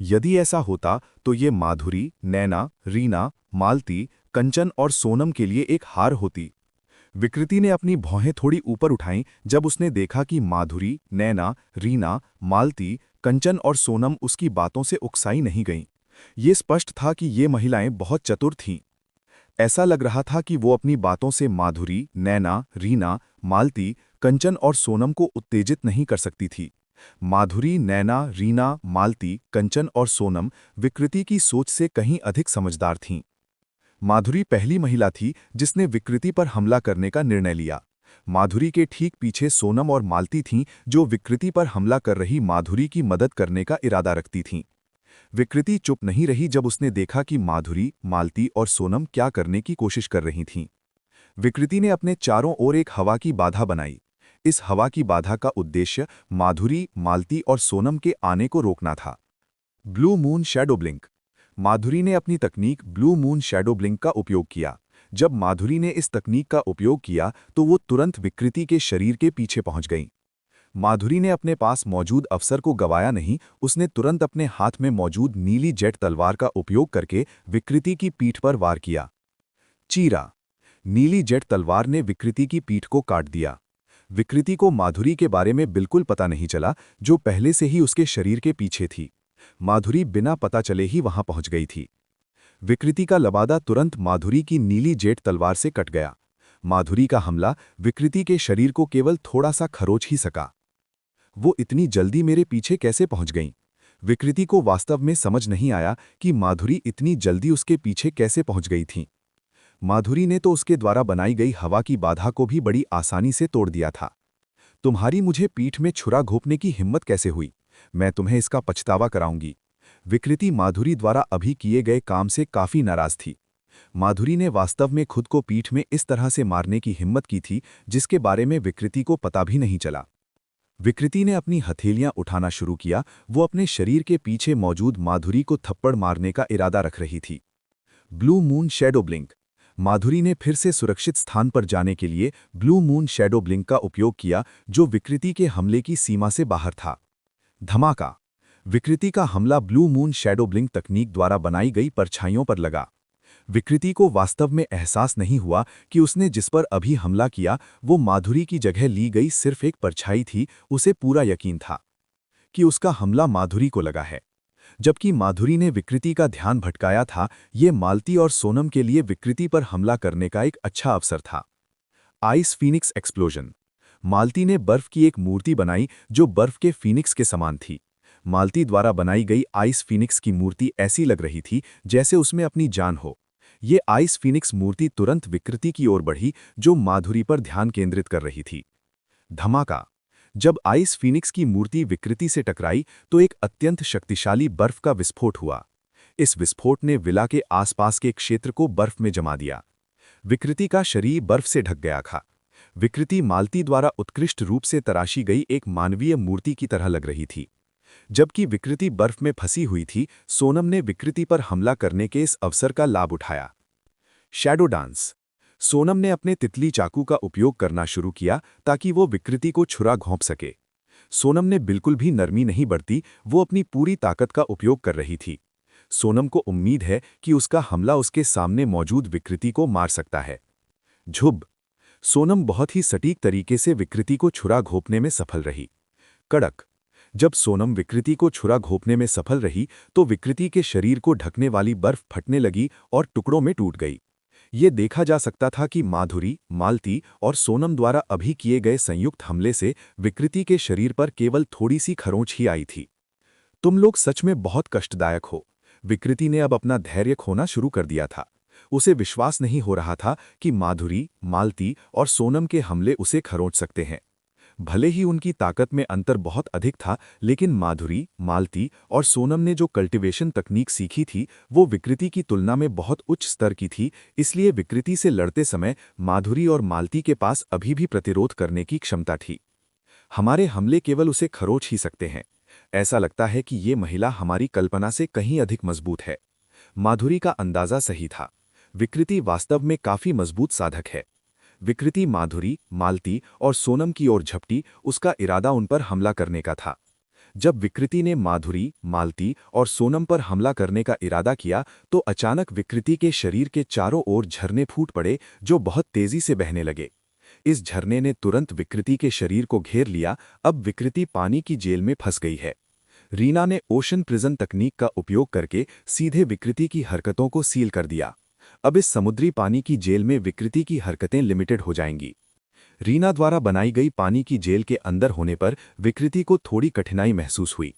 S2: यदि ऐसा होता तो ये माधुरी, नैना, रीना, मालती, कंचन और सोनम के लिए एक हार होती। विकृति ने अपनी भौहें थोड़ी ऊपर उठाईं जब उसने देखा कि माधुरी, नैना, रीना, मालती, कंचन और सोनम उसकी बातों से उकसाई नहीं गईं। ये स्पष्ट था कि ये महिलाएं बहुत चतुर थीं। ऐसा लग रहा था कि वो अपनी बातों से माधुरी, नैना, रीना, मालती, कंचन और सोनम को उत्तेजित नहीं कर सकती थी। माधुरी, नैना, रीना, मालती, कंचन और सोनम विकृति की सोच से कहीं अधिक समझदार थीं। माधुरी पहली महिला थी जिसने विकृति पर हमला करने का निर्णय लिया। माधुरी के ठीक पीछे सोनम और मालती थीं जो विकृति पर हमला कर रही माधुरी की मदद करने का इरादा रखती थीं। विकृति चुप नहीं रही जब उसने देखा कि माधुरी, मालती और सोनम क्या करने की कोशिश कर रही थीं। विकृति ने अपने चारों ओर एक हवा की बाधा बनाई। इस हवा की बाधा का उद्देश्य माधुरी, मालती और सोनम के आने को रोकना था। Blue moon shadow blink. Madhuri ने अपनी तकनीक ब्लू मून शैडो ब्लिंक का उपयोग किया। जब माधुरी ने इस तकनीक का उपयोग किया तो वो तुरंत विकृति के शरीर के पीछे पहुंच गई। माधुरी ने अपने पास मौजूद अवसर को गंवाया नहीं, उसने तुरंत अपने हाथ में मौजूद नीली जेट तलवार का उपयोग करके विकृति की पीठ पर वार किया। चीरा। नीली जेट तलवार ने विकृति की पीठ को काट दिया। विकृति को माधुरी के बारे में बिल्कुल पता नहीं चला, जो पहले से ही उसके शरीर के पीछे थी। माधुरी बिना पता चले ही वहां पहुंच गई थी। विकृति का लबादा तुरंत माधुरी की नीली जेट तलवार से कट गया। माधुरी का हमला विकृति के शरीर को केवल थोड़ा सा खरोच ही सका। वो इतनी जल्दी मेरे पीछे कैसे पहुंच गईं? विकृति को वास्तव में समझ नहीं आया कि माधुरी इतनी जल्दी उसके पीछे कैसे पहुंच गई थी। माधुरी ने तो उसके द्वारा बनाई गई हवा की बाधा को भी बड़ी आसानी से तोड़ दिया था। तुम्हारी मुझे पीठ में छुरा घोंपने की हिम्मत कैसे हुई? मैं तुम्हें इसका पछतावा कराऊंगी। विकृति माधुरी द्वारा अभी किए गए काम से काफी नाराज थी। माधुरी ने वास्तव में खुद को पीठ में इस तरह से मारने की हिम्मत की थी जिसके बारे में विकृति को पता भी नहीं चला। विकृति ने अपनी हथेलियां उठाना शुरू किया। वो अपने शरीर के पीछे मौजूद माधुरी को थप्पड़ मारने का इरादा रख रही थी। Blue moon shadow blink. Madhuri ने फिर से सुरक्षित स्थान पर जाने के लिए ब्लू मून शैडो ब्लिंक का उपयोग किया, जो विकृति के हमले की सीमा से बाहर था। धमाका। विकृति का हमला ब्लू मून शैडो ब्लिंक तकनीक द्वारा बनाई गई परछाइयों पर लगा। विकृति को वास्तव में एहसास नहीं हुआ कि उसने जिस पर अभी हमला किया वो माधुरी की जगह ली गई सिर्फ एक परछाई थी। उसे पूरा यकीन था कि उसका हमला माधुरी को लगा है, जबकि माधुरी ने विकृति का ध्यान भटकाया था। ये मालती और सोनम के लिए विकृति पर हमला करने का एक अच्छा अवसर था। Ice phoenix explosion. मालती ने बर्फ की एक मूर्ति बनाई जो बर्फ के फीनिक्स के समान थी। मालती द्वारा बनाई गई आइस फीनिक्स की मूर्ति ऐसी लग रही थी जैसे उसमें अपनी जान हो। ये आइस फीनिक्स मूर्ति तुरंत विकृति की ओर बढ़ी, जो माधुरी पर ध्यान केंद्रित कर रही थी। धमाका। जब आइस फीनिक्स की मूर्ति विकृति से टकराई तो एक अत्यंत शक्तिशाली बर्फ का विस्फोट हुआ। इस विस्फोट ने विला के आसपास के क्षेत्र को बर्फ में जमा दिया। विकृति का शरीर बर्फ से ढक गया था। विकृति मालती द्वारा उत्कृष्ट रूप से तराशी गई एक मानवीय मूर्ति की तरह लग रही थी। जबकि विकृति बर्फ में फंसी हुई थी, सोनम ने विकृति पर हमला करने के इस अवसर का लाभ उठाया। Shadow dance. सोनम ने अपने तितली चाकू का उपयोग करना शुरू किया ताकि वो विकृति को छुरा घोंप सके। सोनम ने बिल्कुल भी नरमी नहीं बरती, वो अपनी पूरी ताकत का उपयोग कर रही थी। सोनम को उम्मीद है कि उसका हमला उसके सामने मौजूद विकृति को मार सकता है। झुब। सोनम बहुत ही सटीक तरीके से विकृति को छुरा घोंपने में सफल रही। कड़क। जब सोनम विकृति को छुरा घोंपने में सफल रही तो विकृति के शरीर को ढकने वाली बर्फ फटने लगी और टुकड़ों में टूट गई। ये देखा जा सकता था कि माधुरी, मालती और सोनम द्वारा अभी किए गए संयुक्त हमले से विकृति के शरीर पर केवल थोड़ी सी खरोंच ही आई थी। तुम लोग सच में बहुत कष्टदायक हो। विकृति ने अब अपना धैर्य खोना शुरू कर दिया था। उसे विश्वास नहीं हो रहा था कि माधुरी, मालती और सोनम के हमले उसे खरोंच सकते हैं। भले ही उनकी ताकत में अंतर बहुत अधिक था, लेकिन माधुरी, मालती और सोनम ने जो कल्टीवेशन तकनीक सीखी थी वो विकृति की तुलना में बहुत उच्च स्तर की थी। इसलिए विकृति से लड़ते समय माधुरी और मालती के पास अभी भी प्रतिरोध करने की क्षमता थी। हमारे हमले केवल उसे खरोच ही सकते हैं। ऐसा लगता है कि ये महिला हमारी कल्पना से कहीं अधिक मजबूत है। माधुरी का अंदाजा सही था। विकृति वास्तव में काफी मजबूत साधक है। विकृति माधुरी, मालती और सोनम की ओर झपटी। उसका इरादा उन पर हमला करने का था। जब विकृति ने माधुरी, मालती और सोनम पर हमला करने का इरादा किया तो अचानक विकृति के शरीर के चारों ओर झरने फूट पड़े, जो बहुत तेजी से बहने लगे। इस झरने ने तुरंत विकृति के शरीर को घेर लिया। अब विकृति पानी की जेल में फंस गई है। रीना ने ओशन प्रिजन तकनीक का उपयोग करके सीधे विकृति की हरकतों को सील कर दिया। अब इस समुद्री पानी की जेल में विकृति की हरकतें लिमिटेड हो जाएंगी। रीना द्वारा बनाई गई पानी की जेल के अंदर होने पर विकृति को थोड़ी कठिनाई महसूस हुई।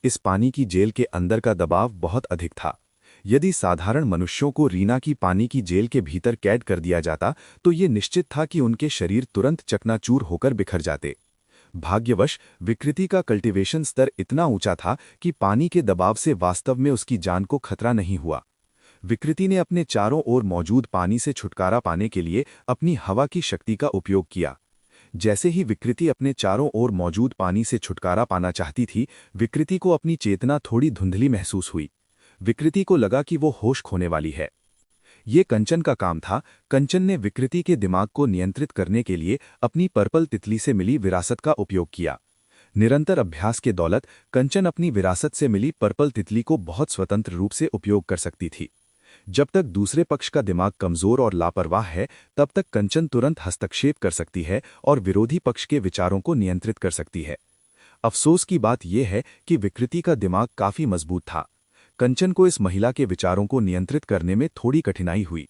S2: इस पानी की जेल के अंदर का दबाव बहुत अधिक था। यदि साधारण मनुष्यों को रीना की पानी की जेल के भीतर कैद कर दिया जाता तो ये निश्चित था कि उनके शरीर तुरंत चकनाचूर होकर बिखर जाते। भाग्यवश विकृति का कल्टीवेशन स्तर इतना ऊंचा था कि पानी के दबाव से वास्तव में उसकी जान को खतरा नहीं हुआ। विकृति ने अपने चारों ओर मौजूद पानी से छुटकारा पाने के लिए अपनी हवा की शक्ति का उपयोग किया। जैसे ही विकृति अपने चारों ओर मौजूद पानी से छुटकारा पाना चाहती थी, विकृति को अपनी चेतना थोड़ी धुंधली महसूस हुई। विकृति को लगा कि वो होश खोने वाली है। ये कंचन का काम था। कंचन ने विकृति के दिमाग को नियंत्रित करने के लिए अपनी पर्पल तितली से मिली विरासत का उपयोग किया। निरंतर अभ्यास के दौलत कंचन अपनी विरासत से मिली पर्पल तितली को बहुत स्वतंत्र रूप से उपयोग कर सकती थी। जब तक दूसरे पक्ष का दिमाग कमजोर और लापरवाह है, तब तक कंचन तुरंत हस्तक्षेप कर सकती है और विरोधी पक्ष के विचारों को नियंत्रित कर सकती है। अफसोस की बात यह है कि विकृति का दिमाग काफी मजबूत था। कंचन को इस महिला के विचारों को नियंत्रित करने में थोड़ी कठिनाई हुई।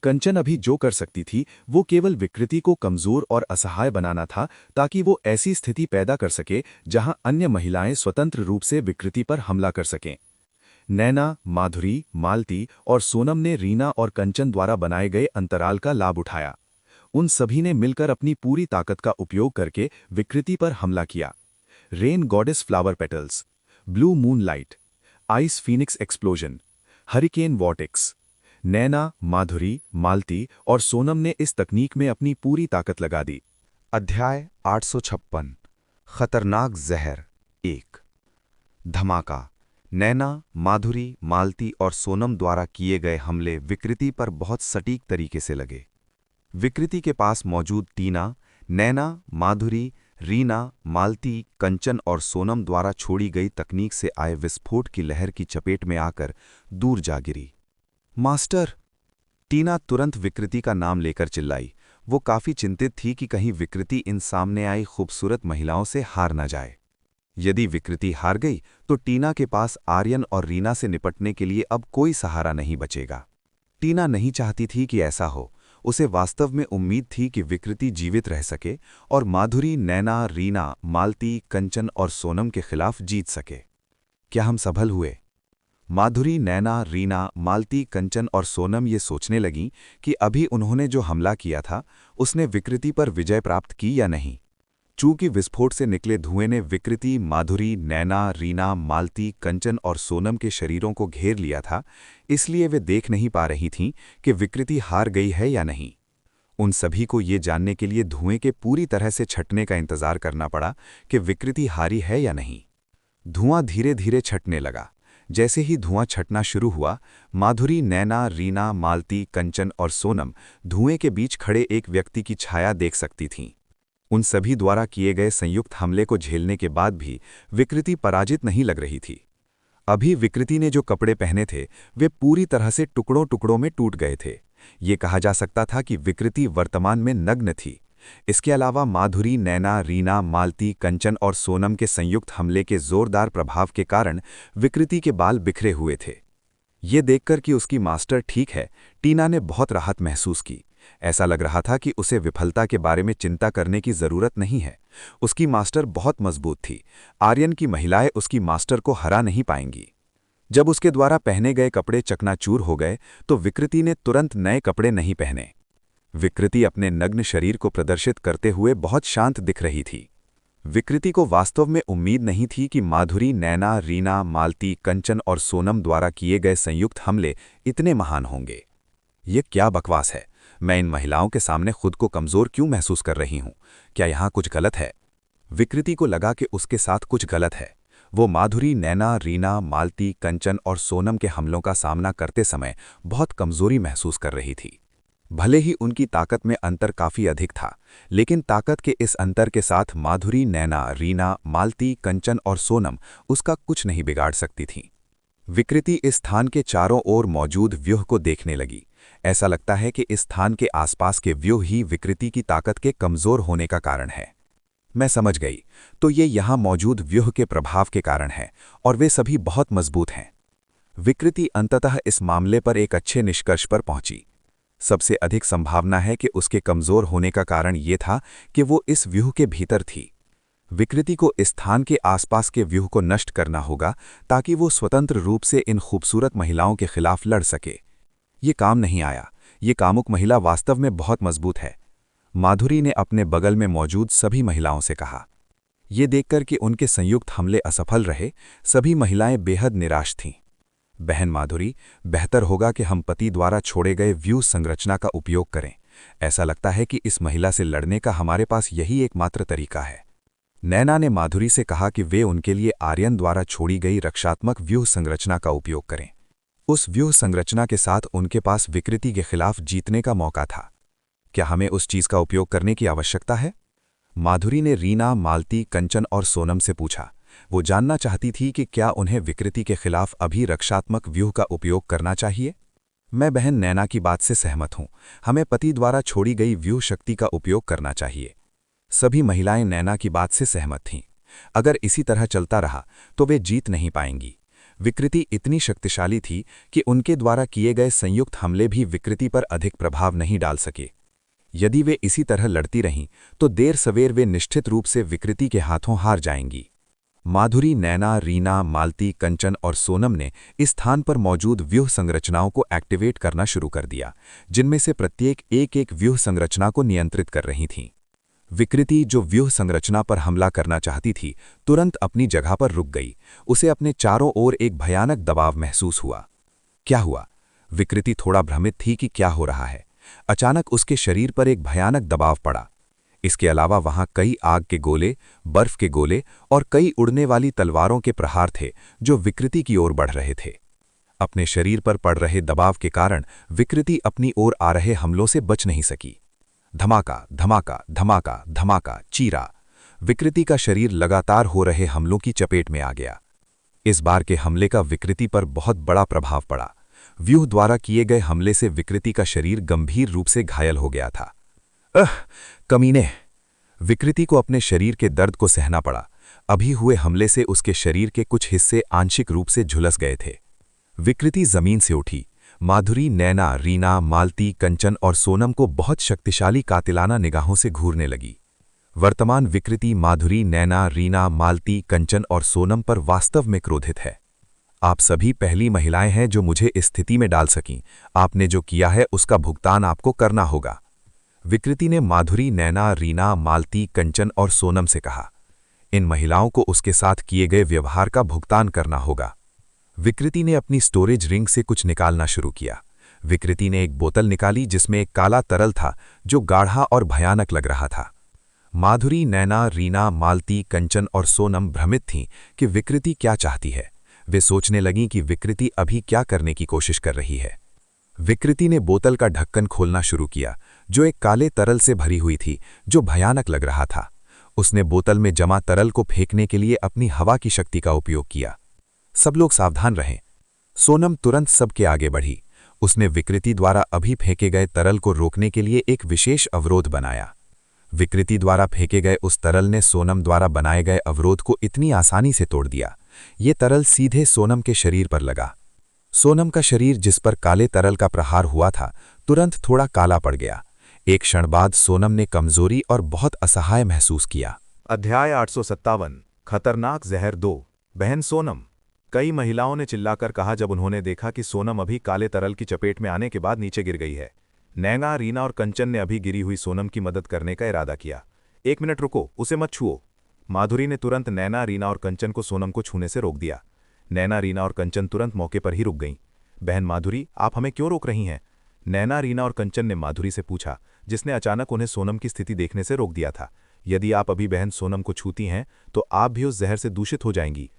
S3: कंचन अभी जो कर सकती थी वो केवल विकृति को कमजोर और असहाय बनाना था, ताकि वो ऐसी स्थिति पैदा कर सके जहां अन्य महिलाएं स्वतंत्र रूप से विकृति पर हमला कर सकें। नैना, माधुरी, मालती और सोनम ने रीना और कंचन द्वारा बनाए गए अंतराल का लाभ उठाया। उन सभी ने मिलकर अपनी पूरी ताकत का उपयोग करके विकृति पर हमला किया। Rain goddess flower petals, blue moon light, ice phoenix explosion, hurricane vortex. Naina, Madhuri, Malti और सोनम ने इस तकनीक में अपनी पूरी ताकत लगा दी।
S1: अध्याय 856 खतरनाक जहर 1 धमाका। नैना, माधुरी, मालती और सोनम द्वारा किए गए हमले विकृति पर बहुत सटीक तरीके से लगे। विकृति के पास मौजूद टीना, नैना, माधुरी, रीना, मालती, कंचन और सोनम द्वारा छोड़ी गई तकनीक से आए विस्फोट की लहर की चपेट में आकर दूर जा गिरी। मास्टर! टीना तुरंत विकृति का नाम लेकर चिल्लाई। वो काफी चिंतित थी कि कहीं विकृति इन सामने आई खूबसूरत महिलाओं से हार न जाए। यदि विकृति हार गई तो टीना के पास आर्यन और रीना से निपटने के लिए अब कोई सहारा नहीं बचेगा। टीना नहीं चाहती थी कि ऐसा हो। उसे वास्तव में उम्मीद थी कि विकृति जीवित रह सके और माधुरी, नैना, रीना, मालती, कंचन और सोनम के खिलाफ जीत सके। क्या हम सफल हुए? माधुरी, नैना, रीना, मालती, कंचन और सोनम ये सोचने लगीं कि अभी उन्होंने जो हमला किया था उसने विकृति पर विजय प्राप्त की या नहीं। चूंकि विस्फोट से निकले धुएं ने विकृति, माधुरी, नैना, रीना, मालती, कंचन और सोनम के शरीरों को घेर लिया था, इसलिए वे देख नहीं पा रही थीं कि विकृति हार गई है या नहीं। उन सभी को ये जानने के लिए धुएं के पूरी तरह से छटने का इंतजार करना पड़ा कि विकृति हारी है या नहीं। धुआं धीरे धीरे छटने लगा। जैसे ही धुआं छटना शुरू हुआ, माधुरी, नैना, रीना, मालती, कंचन और सोनम धुएं के बीच खड़े एक व्यक्ति की छाया देख सकती थीं। उन सभी द्वारा किए गए संयुक्त हमले को झेलने के बाद भी विकृति पराजित नहीं लग रही थी। अभी विकृति ने जो कपड़े पहने थे वे पूरी तरह से टुकड़ों टुकड़ों में टूट गए थे। ये कहा जा सकता था कि विकृति वर्तमान में नग्न थी। इसके अलावा माधुरी, नैना, रीना, मालती, कंचन और सोनम के संयुक्त हमले के जोरदार प्रभाव के कारण विकृति के बाल बिखरे हुए थे। ये देखकर कि उसकी मास्टर ठीक है, टीना ने बहुत राहत महसूस की। ऐसा लग रहा था कि उसे विफलता के बारे में चिंता करने की जरूरत नहीं है। उसकी मास्टर बहुत मजबूत थी। आर्यन की महिलाएं उसकी मास्टर को हरा नहीं पाएंगी। जब उसके द्वारा पहने गए कपड़े चकनाचूर हो गए तो विकृति ने तुरंत नए कपड़े नहीं पहने। विकृति अपने नग्न शरीर को प्रदर्शित करते हुए बहुत शांत दिख रही थी। विकृति को वास्तव में उम्मीद नहीं थी कि माधुरी, नैना, रीना, मालती, कंचन और सोनम द्वारा किए गए संयुक्त हमले इतने महान होंगे। ये क्या बकवास है? मैं इन महिलाओं के सामने खुद को कमजोर क्यों महसूस कर रही हूं? क्या यहां कुछ गलत है? विकृति को लगा कि उसके साथ कुछ गलत है। वो माधुरी, नैना, रीना, मालती, कंचन और सोनम के हमलों का सामना करते समय बहुत कमजोरी महसूस कर रही थी। भले ही उनकी ताकत में अंतर काफी अधिक था, लेकिन ताकत के इस अंतर के साथ माधुरी, नैना, रीना, मालती, कंचन और सोनम उसका कुछ नहीं बिगाड़ सकती थीं। विकृति इस स्थान के चारों ओर मौजूद व्यूह को देखने लगी। ऐसा लगता है कि इस स्थान के आसपास के व्यूह ही विकृति की ताकत के कमजोर होने का कारण है। मैं समझ गई, तो ये यहाँ मौजूद व्यूह के प्रभाव के कारण है और वे सभी बहुत मजबूत हैं। विकृति अंततः इस मामले पर एक अच्छे निष्कर्ष पर पहुंची। सबसे अधिक संभावना है कि उसके कमजोर होने का कारण ये था कि वो इस व्यूह के भीतर थी। विकृति को इस स्थान के आसपास के व्यूह को नष्ट करना होगा ताकि वो स्वतंत्र रूप से इन खूबसूरत महिलाओं के खिलाफ लड़ सके। ये काम नहीं आया। ये कामुक महिला वास्तव में बहुत मजबूत है। माधुरी ने अपने बगल में मौजूद सभी महिलाओं से कहा। ये देखकर कि उनके संयुक्त हमले असफल रहे, सभी महिलाएं बेहद निराश थीं। बहन माधुरी, बेहतर होगा कि हम पति द्वारा छोड़े गए व्यूह संरचना का उपयोग करें। ऐसा लगता है कि इस महिला से लड़ने का हमारे पास यही एकमात्र तरीका है। नैना ने माधुरी से कहा कि वे उनके लिए आर्यन द्वारा छोड़ी गई रक्षात्मक व्यूह संरचना का उपयोग करें। उस व्यूह संरचना के साथ उनके पास विकृति के खिलाफ जीतने का मौका था। क्या हमें उस चीज का उपयोग करने की आवश्यकता है? माधुरी ने रीना, मालती, कंचन और सोनम से पूछा। वो जानना चाहती थी कि क्या उन्हें विकृति के खिलाफ अभी रक्षात्मक व्यूह का उपयोग करना चाहिए। मैं बहन नैना की बात से सहमत हूं। हमें पति द्वारा छोड़ी गई व्यूह शक्ति का उपयोग करना चाहिए। सभी महिलाएं नैना की बात से सहमत थीं। अगर इसी तरह चलता रहा तो वे जीत नहीं पाएंगी। विकृति इतनी शक्तिशाली थी कि उनके द्वारा किए गए संयुक्त हमले भी विकृति पर अधिक प्रभाव नहीं डाल सके। यदि वे इसी तरह लड़ती रहीं तो देर सवेर वे निश्चित रूप से विकृति के हाथों हार जाएंगी। माधुरी, नैना, रीना, मालती, कंचन और सोनम ने इस स्थान पर मौजूद व्यूह संरचनाओं को एक्टिवेट करना शुरू कर दिया, जिनमें से प्रत्येक एक एक व्यूह संरचना को नियंत्रित कर रही थीं। विकृति, जो व्यूह संरचना पर हमला करना चाहती थी, तुरंत अपनी जगह पर रुक गई। उसे अपने चारों ओर एक भयानक दबाव महसूस हुआ। क्या हुआ? विकृति थोड़ा भ्रमित थी कि क्या हो रहा है। अचानक उसके शरीर पर एक भयानक दबाव पड़ा। इसके अलावा वहां कई आग के गोले, बर्फ के गोले और कई उड़ने वाली तलवारों के प्रहार थे जो विकृति की ओर बढ़ रहे थे। अपने शरीर पर पड़ रहे दबाव के कारण विकृति अपनी ओर आ रहे हमलों से बच नहीं सकी। धमाका, धमाका, धमाका, धमाका, चीरा। विकृति का शरीर लगातार हो रहे हमलों की चपेट में आ गया। इस बार के हमले का विकृति पर बहुत बड़ा प्रभाव पड़ा। व्यूह द्वारा किए गए हमले से विकृति का शरीर गंभीर रूप से घायल हो गया था। कमीने! विकृति को अपने शरीर के दर्द को सहना पड़ा। अभी हुए हमले से उसके शरीर के कुछ हिस्से आंशिक रूप से झुलस गए थे। विकृति जमीन से उठी। माधुरी, नैना, रीना, मालती, कंचन और सोनम को बहुत शक्तिशाली कातिलाना निगाहों से घूरने लगी। वर्तमान विकृति माधुरी, नैना, रीना, मालती, कंचन और सोनम पर वास्तव में क्रोधित है। आप सभी पहली महिलाएं हैं जो मुझे इस स्थिति में डाल सकीं। आपने जो किया है उसका भुगतान आपको करना होगा। विकृति ने माधुरी, नैना, रीना, मालती, कंचन और सोनम से कहा। इन महिलाओं को उसके साथ किए गए व्यवहार का भुगतान करना होगा। विकृति ने अपनी स्टोरेज रिंग से कुछ निकालना शुरू किया। विकृति ने एक बोतल निकाली जिसमें एक काला तरल था जो गाढ़ा और भयानक लग रहा था। माधुरी, नैना, रीना, मालती, कंचन और सोनम भ्रमित थीं कि विकृति क्या चाहती है। वे सोचने लगीं कि विकृति अभी क्या करने की कोशिश कर रही है। विकृति ने बोतल का ढक्कन खोलना शुरू किया जो एक काले तरल से भरी हुई थी जो भयानक लग रहा था। उसने बोतल में जमा तरल को फेंकने के लिए अपनी हवा की शक्ति का उपयोग किया। सब लोग सावधान रहें। सोनम तुरंत सबके आगे बढ़ी। उसने विकृति द्वारा अभी फेंके गए तरल को रोकने के लिए एक विशेष अवरोध बनाया। विकृति द्वारा फेंके गए उस तरल ने सोनम द्वारा बनाए गए अवरोध को इतनी आसानी से तोड़ दिया। ये तरल सीधे सोनम के शरीर पर लगा। सोनम का शरीर, जिस पर काले तरल का प्रहार हुआ था, तुरंत थोड़ा काला पड़ गया। एक क्षण बाद सोनम ने कमजोरी और बहुत असहाय महसूस किया।
S2: अध्याय 857 खतरनाक जहर 2। बहन सोनम। कई महिलाओं ने चिल्लाकर कहा जब उन्होंने देखा कि सोनम अभी काले तरल की चपेट में आने के बाद नीचे गिर गई है। नैना, रीना और कंचन ने अभी गिरी हुई सोनम की मदद करने का इरादा किया। 1 मिनट रुको, उसे मत छुओ। माधुरी ने तुरंत नैना, रीना और कंचन को सोनम को छूने से रोक दिया। नैना, रीना और कंचन तुरंत मौके पर ही रुक गईं। बहन माधुरी, आप हमें क्यों रोक रही हैं? नैना, रीना और कंचन ने माधुरी से पूछा, जिसने अचानक उन्हें सोनम की स्थिति देखने से रोक दिया था। यदि आप अभी बहन सोनम को छूती हैं तो आप भी उस जहर से दूषित हो जाएंगी।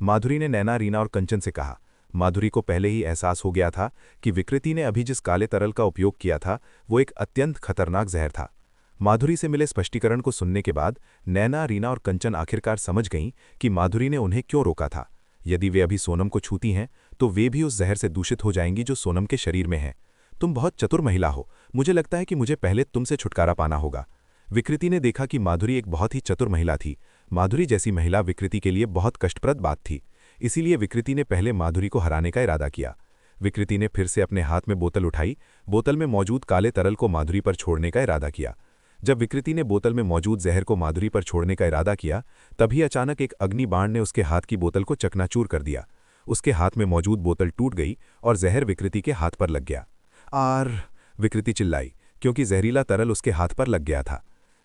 S2: माधुरी ने नैना, रीना और कंचन से कहा। माधुरी को पहले ही एहसास हो गया था कि विकृति ने अभी जिस काले तरल का उपयोग किया था वो एक अत्यंत खतरनाक जहर था। माधुरी से मिले स्पष्टीकरण को सुनने के बाद नैना, रीना और कंचन आखिरकार समझ गईं कि माधुरी ने उन्हें क्यों रोका था। यदि वे अभी सोनम को छूती हैं तो वे भी उस जहर से दूषित हो जाएंगी जो सोनम के शरीर में है। तुम बहुत चतुर महिला हो। मुझे लगता है कि मुझे पहले तुमसे छुटकारा पाना होगा। विकृति ने देखा कि माधुरी एक बहुत ही चतुर महिला थी। माधुरी जैसी महिला विकृति के लिए बहुत कष्टप्रद बात थी। इसीलिए विकृति ने पहले माधुरी को हराने का इरादा किया। विकृति ने फिर से अपने हाथ में बोतल उठाई। बोतल में मौजूद काले तरल को माधुरी पर छोड़ने का इरादा किया। जब विकृति ने बोतल में मौजूद जहर को माधुरी पर छोड़ने का इरादा किया, तभी अचानक एक अग्नि बाण ने उसके हाथ की बोतल को चकनाचूर कर दिया। उसके हाथ में मौजूद बोतल टूट गई और जहर विकृति के हाथ पर लग गया। आर! विकृति चिल्लाई, क्योंकि जहरीला तरल उसके हाथ पर लग गया था।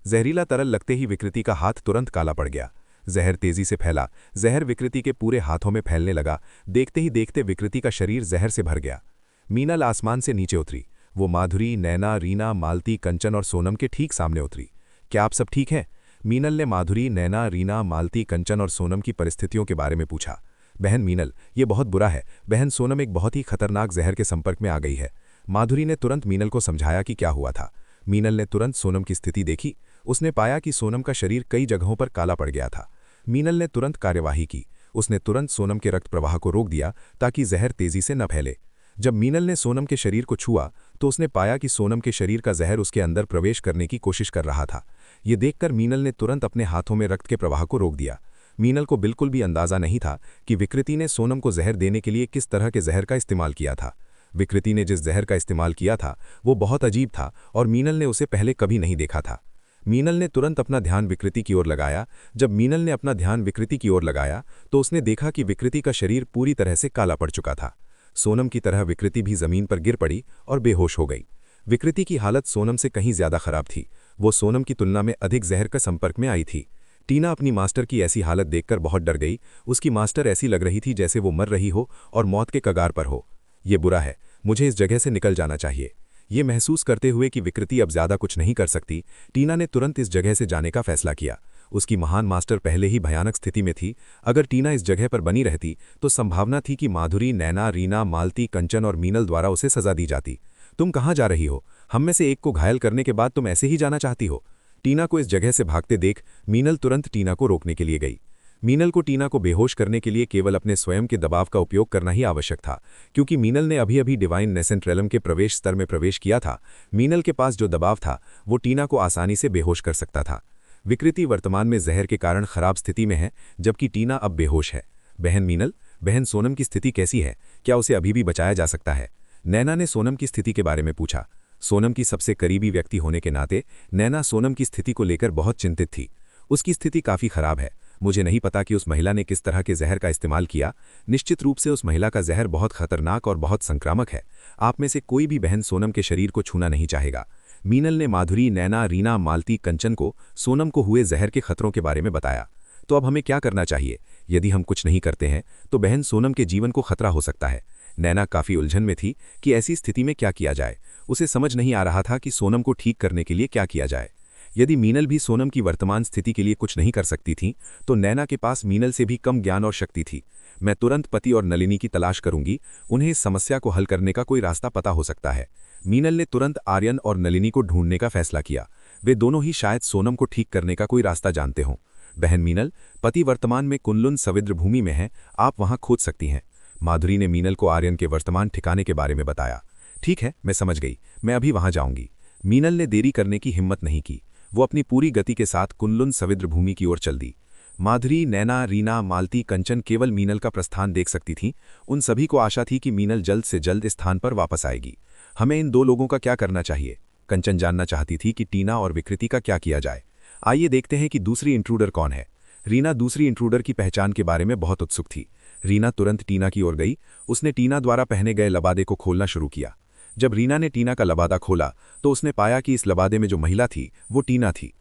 S2: जहरीला तरल लगते ही विकृति का हाथ तुरंत काला पड़ गया। जहर तेजी से फैला। जहर विकृति के पूरे हाथों में फैलने लगा। देखते ही देखते विकृति का शरीर जहर से भर गया। मीनल आसमान से नीचे उतरी। वो माधुरी, नैना, रीना, मालती, कंचन और सोनम के ठीक सामने उतरी। क्या आप सब ठीक हैं? मीनल ने माधुरी, नैना, रीना, मालती, कंचन और सोनम की परिस्थितियों के बारे में पूछा। बहन मीनल, ये बहुत बुरा है। बहन सोनम एक बहुत ही खतरनाक जहर के संपर्क में आ गई है। माधुरी ने तुरंत मीनल को समझाया कि क्या हुआ था। मीनल ने तुरंत सोनम की स्थिति देखी। उसने पाया कि सोनम का शरीर कई जगहों पर काला पड़ गया था। मीनल ने तुरंत कार्यवाही की। उसने तुरंत सोनम के रक्त प्रवाह को रोक दिया ताकि जहर तेजी से न फैले। जब मीनल ने सोनम के शरीर को छुआ तो उसने पाया कि सोनम के शरीर का जहर उसके अंदर प्रवेश करने की कोशिश कर रहा था। ये देखकर मीनल ने तुरंत अपने हाथों में रक्त के प्रवाह को रोक दिया।
S1: मीनल को बिल्कुल भी अंदाजा नहीं था कि विकृति ने सोनम को जहर देने के लिए किस तरह के जहर का इस्तेमाल किया था। विकृति ने जिस जहर का इस्तेमाल किया था वो बहुत अजीब था और मीनल ने उसे पहले कभी नहीं देखा था। मीनल ने तुरंत अपना ध्यान विकृति की ओर लगाया। जब मीनल ने अपना ध्यान विकृति की ओर लगाया तो उसने देखा कि विकृति का शरीर पूरी तरह से काला पड़ चुका था। सोनम की तरह विकृति भी जमीन पर गिर पड़ी और बेहोश हो गई। विकृति की हालत सोनम से कहीं ज्यादा खराब थी। वो सोनम की तुलना में अधिक जहर का संपर्क में आई थी। टीना अपनी मास्टर की ऐसी हालत देखकर बहुत डर गई। उसकी मास्टर ऐसी लग रही थी जैसे वो मर रही हो और मौत के कगार पर हो। ये बुरा है, मुझे इस जगह से निकल जाना चाहिए। ये महसूस करते हुए कि विकृति अब ज्यादा कुछ नहीं कर सकती, टीना ने तुरंत इस जगह से जाने का फैसला किया। उसकी महान मास्टर पहले ही भयानक स्थिति में थी। अगर टीना इस जगह पर बनी रहती तो संभावना थी कि माधुरी, नैना, रीना, मालती, कंचन और मीनल द्वारा उसे सजा दी जाती। तुम कहाँ जा रही हो? हम में से एक को घायल करने के बाद तुम ऐसे ही जाना चाहती हो? टीना को इस जगह से भागते देख मीनल तुरंत टीना को रोकने के लिए गई। मीनल को टीना को बेहोश करने के लिए केवल अपने स्वयं के दबाव का उपयोग करना ही आवश्यक था, क्योंकि मीनल ने अभी अभी डिवाइन नेसेंट रेलम के प्रवेश स्तर में प्रवेश किया था। मीनल के पास जो दबाव था वो टीना को आसानी से बेहोश कर सकता था। विकृति वर्तमान में जहर के कारण खराब स्थिति में है, जबकि टीना अब बेहोश है। बहन मीनल, बहन सोनम की स्थिति कैसी है? क्या उसे अभी भी बचाया जा सकता है? नैना ने सोनम की स्थिति के बारे में पूछा। सोनम की सबसे करीबी व्यक्ति होने के नाते नैना सोनम की स्थिति को लेकर बहुत चिंतित थी। उसकी स्थिति काफी खराब है। मुझे नहीं पता कि उस महिला ने किस तरह के जहर का इस्तेमाल किया। निश्चित रूप से उस महिला का जहर बहुत खतरनाक और बहुत संक्रामक है। आप में से कोई भी बहन सोनम के शरीर को छूना नहीं चाहेगा। मीनल ने माधुरी, नैना, रीना, मालती, कंचन को सोनम को हुए जहर के खतरों के बारे में बताया। तो अब हमें क्या करना चाहिए? यदि हम कुछ नहीं करते हैं तो बहन सोनम के जीवन को खतरा हो सकता है। नैना काफी उलझन में थी कि ऐसी स्थिति में क्या किया जाए। उसे समझ नहीं आ रहा था कि सोनम को ठीक करने के लिए क्या किया जाए। यदि मीनल भी सोनम की वर्तमान स्थिति के लिए कुछ नहीं कर सकती थी तो नैना के पास मीनल से भी कम ज्ञान और शक्ति थी। मैं तुरंत पति और नलिनी की तलाश करूंगी। उन्हें इस समस्या को हल करने का कोई रास्ता पता हो सकता है। मीनल ने तुरंत आर्यन और नलिनी को ढूंढने का फैसला किया। वे दोनों ही शायद सोनम को ठीक करने का कोई रास्ता जानते हों। बहन मीनल, पति वर्तमान में कुनलुन सविद्र भूमि में है, आप वहां खोज सकती हैं। माधुरी ने मीनल को आर्यन के वर्तमान ठिकाने के बारे में बताया। ठीक है, मैं समझ गई, मैं अभी वहां जाऊंगी। मीनल ने देरी करने की हिम्मत नहीं की। वो अपनी पूरी गति के साथ कुनलुन सविद्र भूमि की ओर चल दी। माधुरी, नैना, रीना, मालती, कंचन केवल मीनल का प्रस्थान देख सकती थीं। उन सभी को आशा थी कि मीनल जल्द से जल्द इस स्थान पर वापस आएगी। हमें इन दो लोगों का क्या करना चाहिए? कंचन जानना चाहती थी कि टीना और विकृति का क्या किया जाए। आइए देखते हैं कि दूसरी इंट्रूडर कौन है। रीना दूसरी इंट्रूडर की पहचान के बारे में बहुत उत्सुक थी। रीना तुरंत टीना की ओर गई। उसने टीना द्वारा पहने गए लबादे को खोलना शुरू किया। जब रीना ने टीना का लबादा खोला तो उसने पाया कि इस लबादे में जो महिला थी वो टीना थी।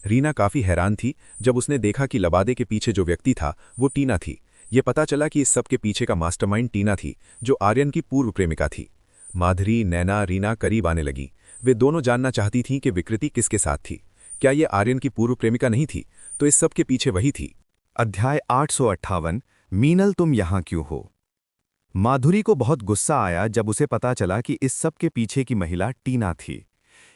S1: रीना काफी हैरान थी जब उसने देखा कि लबादे के पीछे जो व्यक्ति था वो टीना थी। ये पता चला कि इस सब के पीछे का मास्टरमाइंड टीना थी, जो आर्यन की पूर्व प्रेमिका थी। माधुरी, नैना, रीना करीब आने लगी। वे दोनों जानना चाहती थीं कि विकृति किसके साथ थी। क्या ये आर्यन की पूर्व प्रेमिका नहीं थी? तो इस सब के पीछे वही थी।
S2: अध्याय 858। मीनल, तुम यहाँ क्यों हो? माधुरी को बहुत गुस्सा आया जब उसे पता चला कि इस सब के पीछे की महिला टीना थी।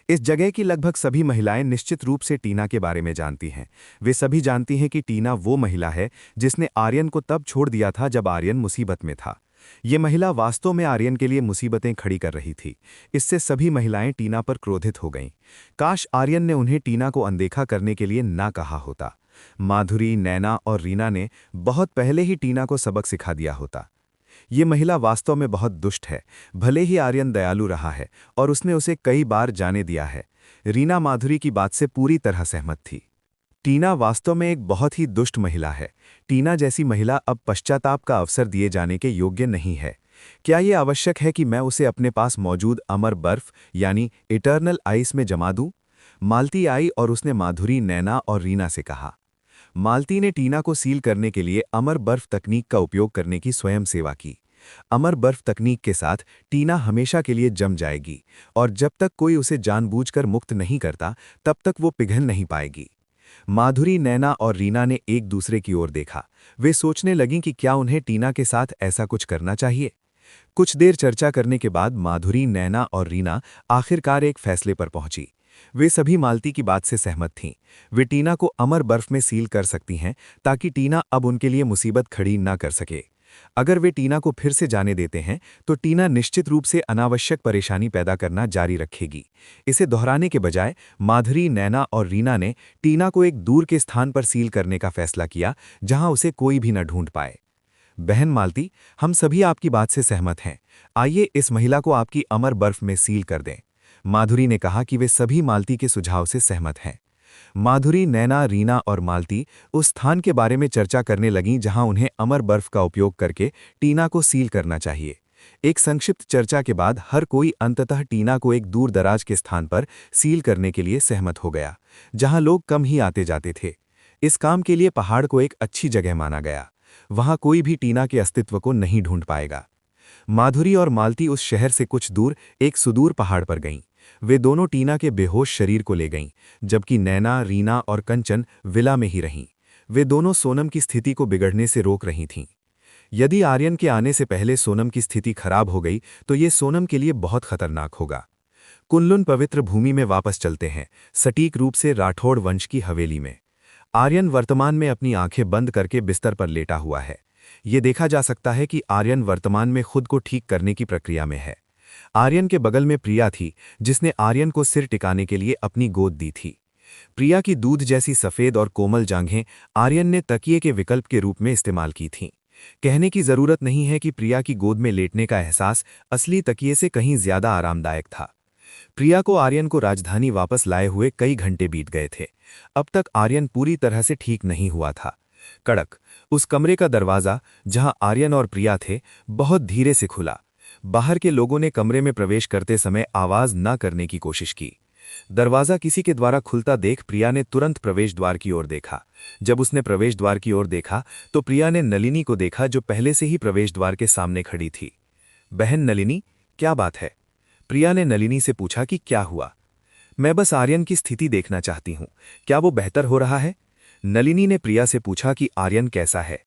S2: इस जगह की लगभग सभी महिलाएं निश्चित रूप से टीना के बारे में जानती हैं। वे सभी जानती हैं कि टीना वो महिला है जिसने आर्यन को तब छोड़ दिया था जब आर्यन मुसीबत में था। ये महिला वास्तव में आर्यन के लिए मुसीबतें खड़ी कर रही थी। इससे सभी महिलाएं टीना पर क्रोधित हो गईं। काश आर्यन ने उन्हें टीना को अनदेखा करने के लिए ना कहा होता। माधुरी, नैना और रीना ने बहुत पहले ही टीना को सबक सिखा दिया होता। ये महिला वास्तव में बहुत दुष्ट है। भले ही आर्यन दयालु रहा है और उसने उसे कई बार जाने दिया है। रीना माधुरी की बात से पूरी तरह सहमत थी। टीना वास्तव में एक बहुत ही दुष्ट महिला है। टीना जैसी महिला अब पश्चाताप का अवसर दिए जाने के योग्य नहीं है। क्या यह आवश्यक है कि मैं उसे अपने पास मौजूद अमर बर्फ यानी इटर्नल आइस में जमा दूं? मालती आई और उसने माधुरी, नैना और रीना से कहा। मालती ने टीना को सील करने के लिए अमर बर्फ तकनीक का उपयोग करने की स्वयं सेवा की। अमर बर्फ तकनीक के साथ टीना हमेशा के लिए जम जाएगी और जब तक कोई उसे जानबूझकर मुक्त नहीं करता तब तक वो पिघल नहीं पाएगी। माधुरी, नैना और रीना ने एक दूसरे की ओर देखा। वे सोचने लगीं कि क्या उन्हें टीना के साथ ऐसा कुछ करना चाहिए। कुछ देर चर्चा करने के बाद माधुरी, नैना और रीना आखिरकार एक फैसले पर पहुंची। वे सभी मालती की बात से सहमत थीं। वे टीना को अमर बर्फ में सील कर सकती हैं ताकि टीना अब उनके लिए मुसीबत खड़ी न कर सके।
S3: अगर वे टीना को फिर से जाने देते हैं तो टीना निश्चित रूप से अनावश्यक परेशानी पैदा करना जारी रखेगी। इसे दोहराने के बजाय माधुरी, नैना और रीना ने टीना को एक दूर के स्थान पर सील करने का फैसला किया जहां उसे कोई भी न ढूंढ पाए। बहन मालती, हम सभी आपकी बात से सहमत हैं। आइए इस महिला को आपकी अमर बर्फ में सील कर दें। माधुरी ने कहा कि वे सभी मालती के सुझाव से सहमत हैं। माधुरी, नैना, रीना और मालती उस स्थान के बारे में चर्चा करने लगीं जहां उन्हें अमर बर्फ का उपयोग करके टीना को सील करना चाहिए। एक संक्षिप्त चर्चा के बाद हर कोई अंततः टीना को एक दूर दराज के स्थान पर सील करने के लिए सहमत हो गया, जहां लोग कम ही आते जाते थे। इस काम के लिए पहाड़ को एक अच्छी जगह माना गया। वहां कोई भी टीना के अस्तित्व को नहीं ढूंढ पाएगा। माधुरी और मालती उस शहर से कुछ दूर एक सुदूर पहाड़ पर गईं। वे दोनों टीना के बेहोश शरीर को ले गईं, जबकि नैना, रीना और कंचन विला में ही रहीं। वे दोनों सोनम की स्थिति को बिगड़ने से रोक रही थीं। यदि आर्यन के आने से पहले सोनम की स्थिति खराब हो गई तो ये सोनम के लिए बहुत खतरनाक होगा। कुनलुन पवित्र भूमि में वापस चलते हैं, सटीक रूप से राठौड़ वंश की हवेली में। आर्यन वर्तमान में अपनी आंखें बंद करके बिस्तर पर लेटा हुआ है। ये देखा जा सकता है कि आर्यन वर्तमान में खुद को ठीक करने की प्रक्रिया में है। आर्यन के बगल में प्रिया थी, जिसने आर्यन को सिर टिकाने के लिए अपनी गोद दी थी। प्रिया की दूध जैसी सफेद और कोमल जांघें आर्यन ने तकिए के विकल्प के रूप में इस्तेमाल की थीं। कहने की जरूरत नहीं है कि प्रिया की गोद में लेटने का एहसास असली तकिए से कहीं ज्यादा आरामदायक था। प्रिया को आर्यन को राजधानी वापस लाए हुए कई घंटे बीत गए थे। अब तक आर्यन पूरी तरह से ठीक नहीं हुआ था। कड़क उस कमरे का दरवाजा जहां आर्यन और प्रिया थे बहुत धीरे से खुला। बाहर के लोगों ने कमरे में प्रवेश करते समय आवाज न करने की कोशिश की। दरवाजा किसी के द्वारा खुलता देख प्रिया ने तुरंत प्रवेश द्वार की ओर देखा। जब उसने प्रवेश द्वार की ओर देखा तो प्रिया ने नलिनी को देखा, जो पहले से ही प्रवेश द्वार के सामने खड़ी थी। बहन नलिनी, क्या बात है? प्रिया ने नलिनी से पूछा कि क्या हुआ। मैं बस आर्यन की स्थिति देखना चाहती हूं, क्या वो बेहतर हो रहा है? नलिनी ने प्रिया से पूछा कि आर्यन कैसा है।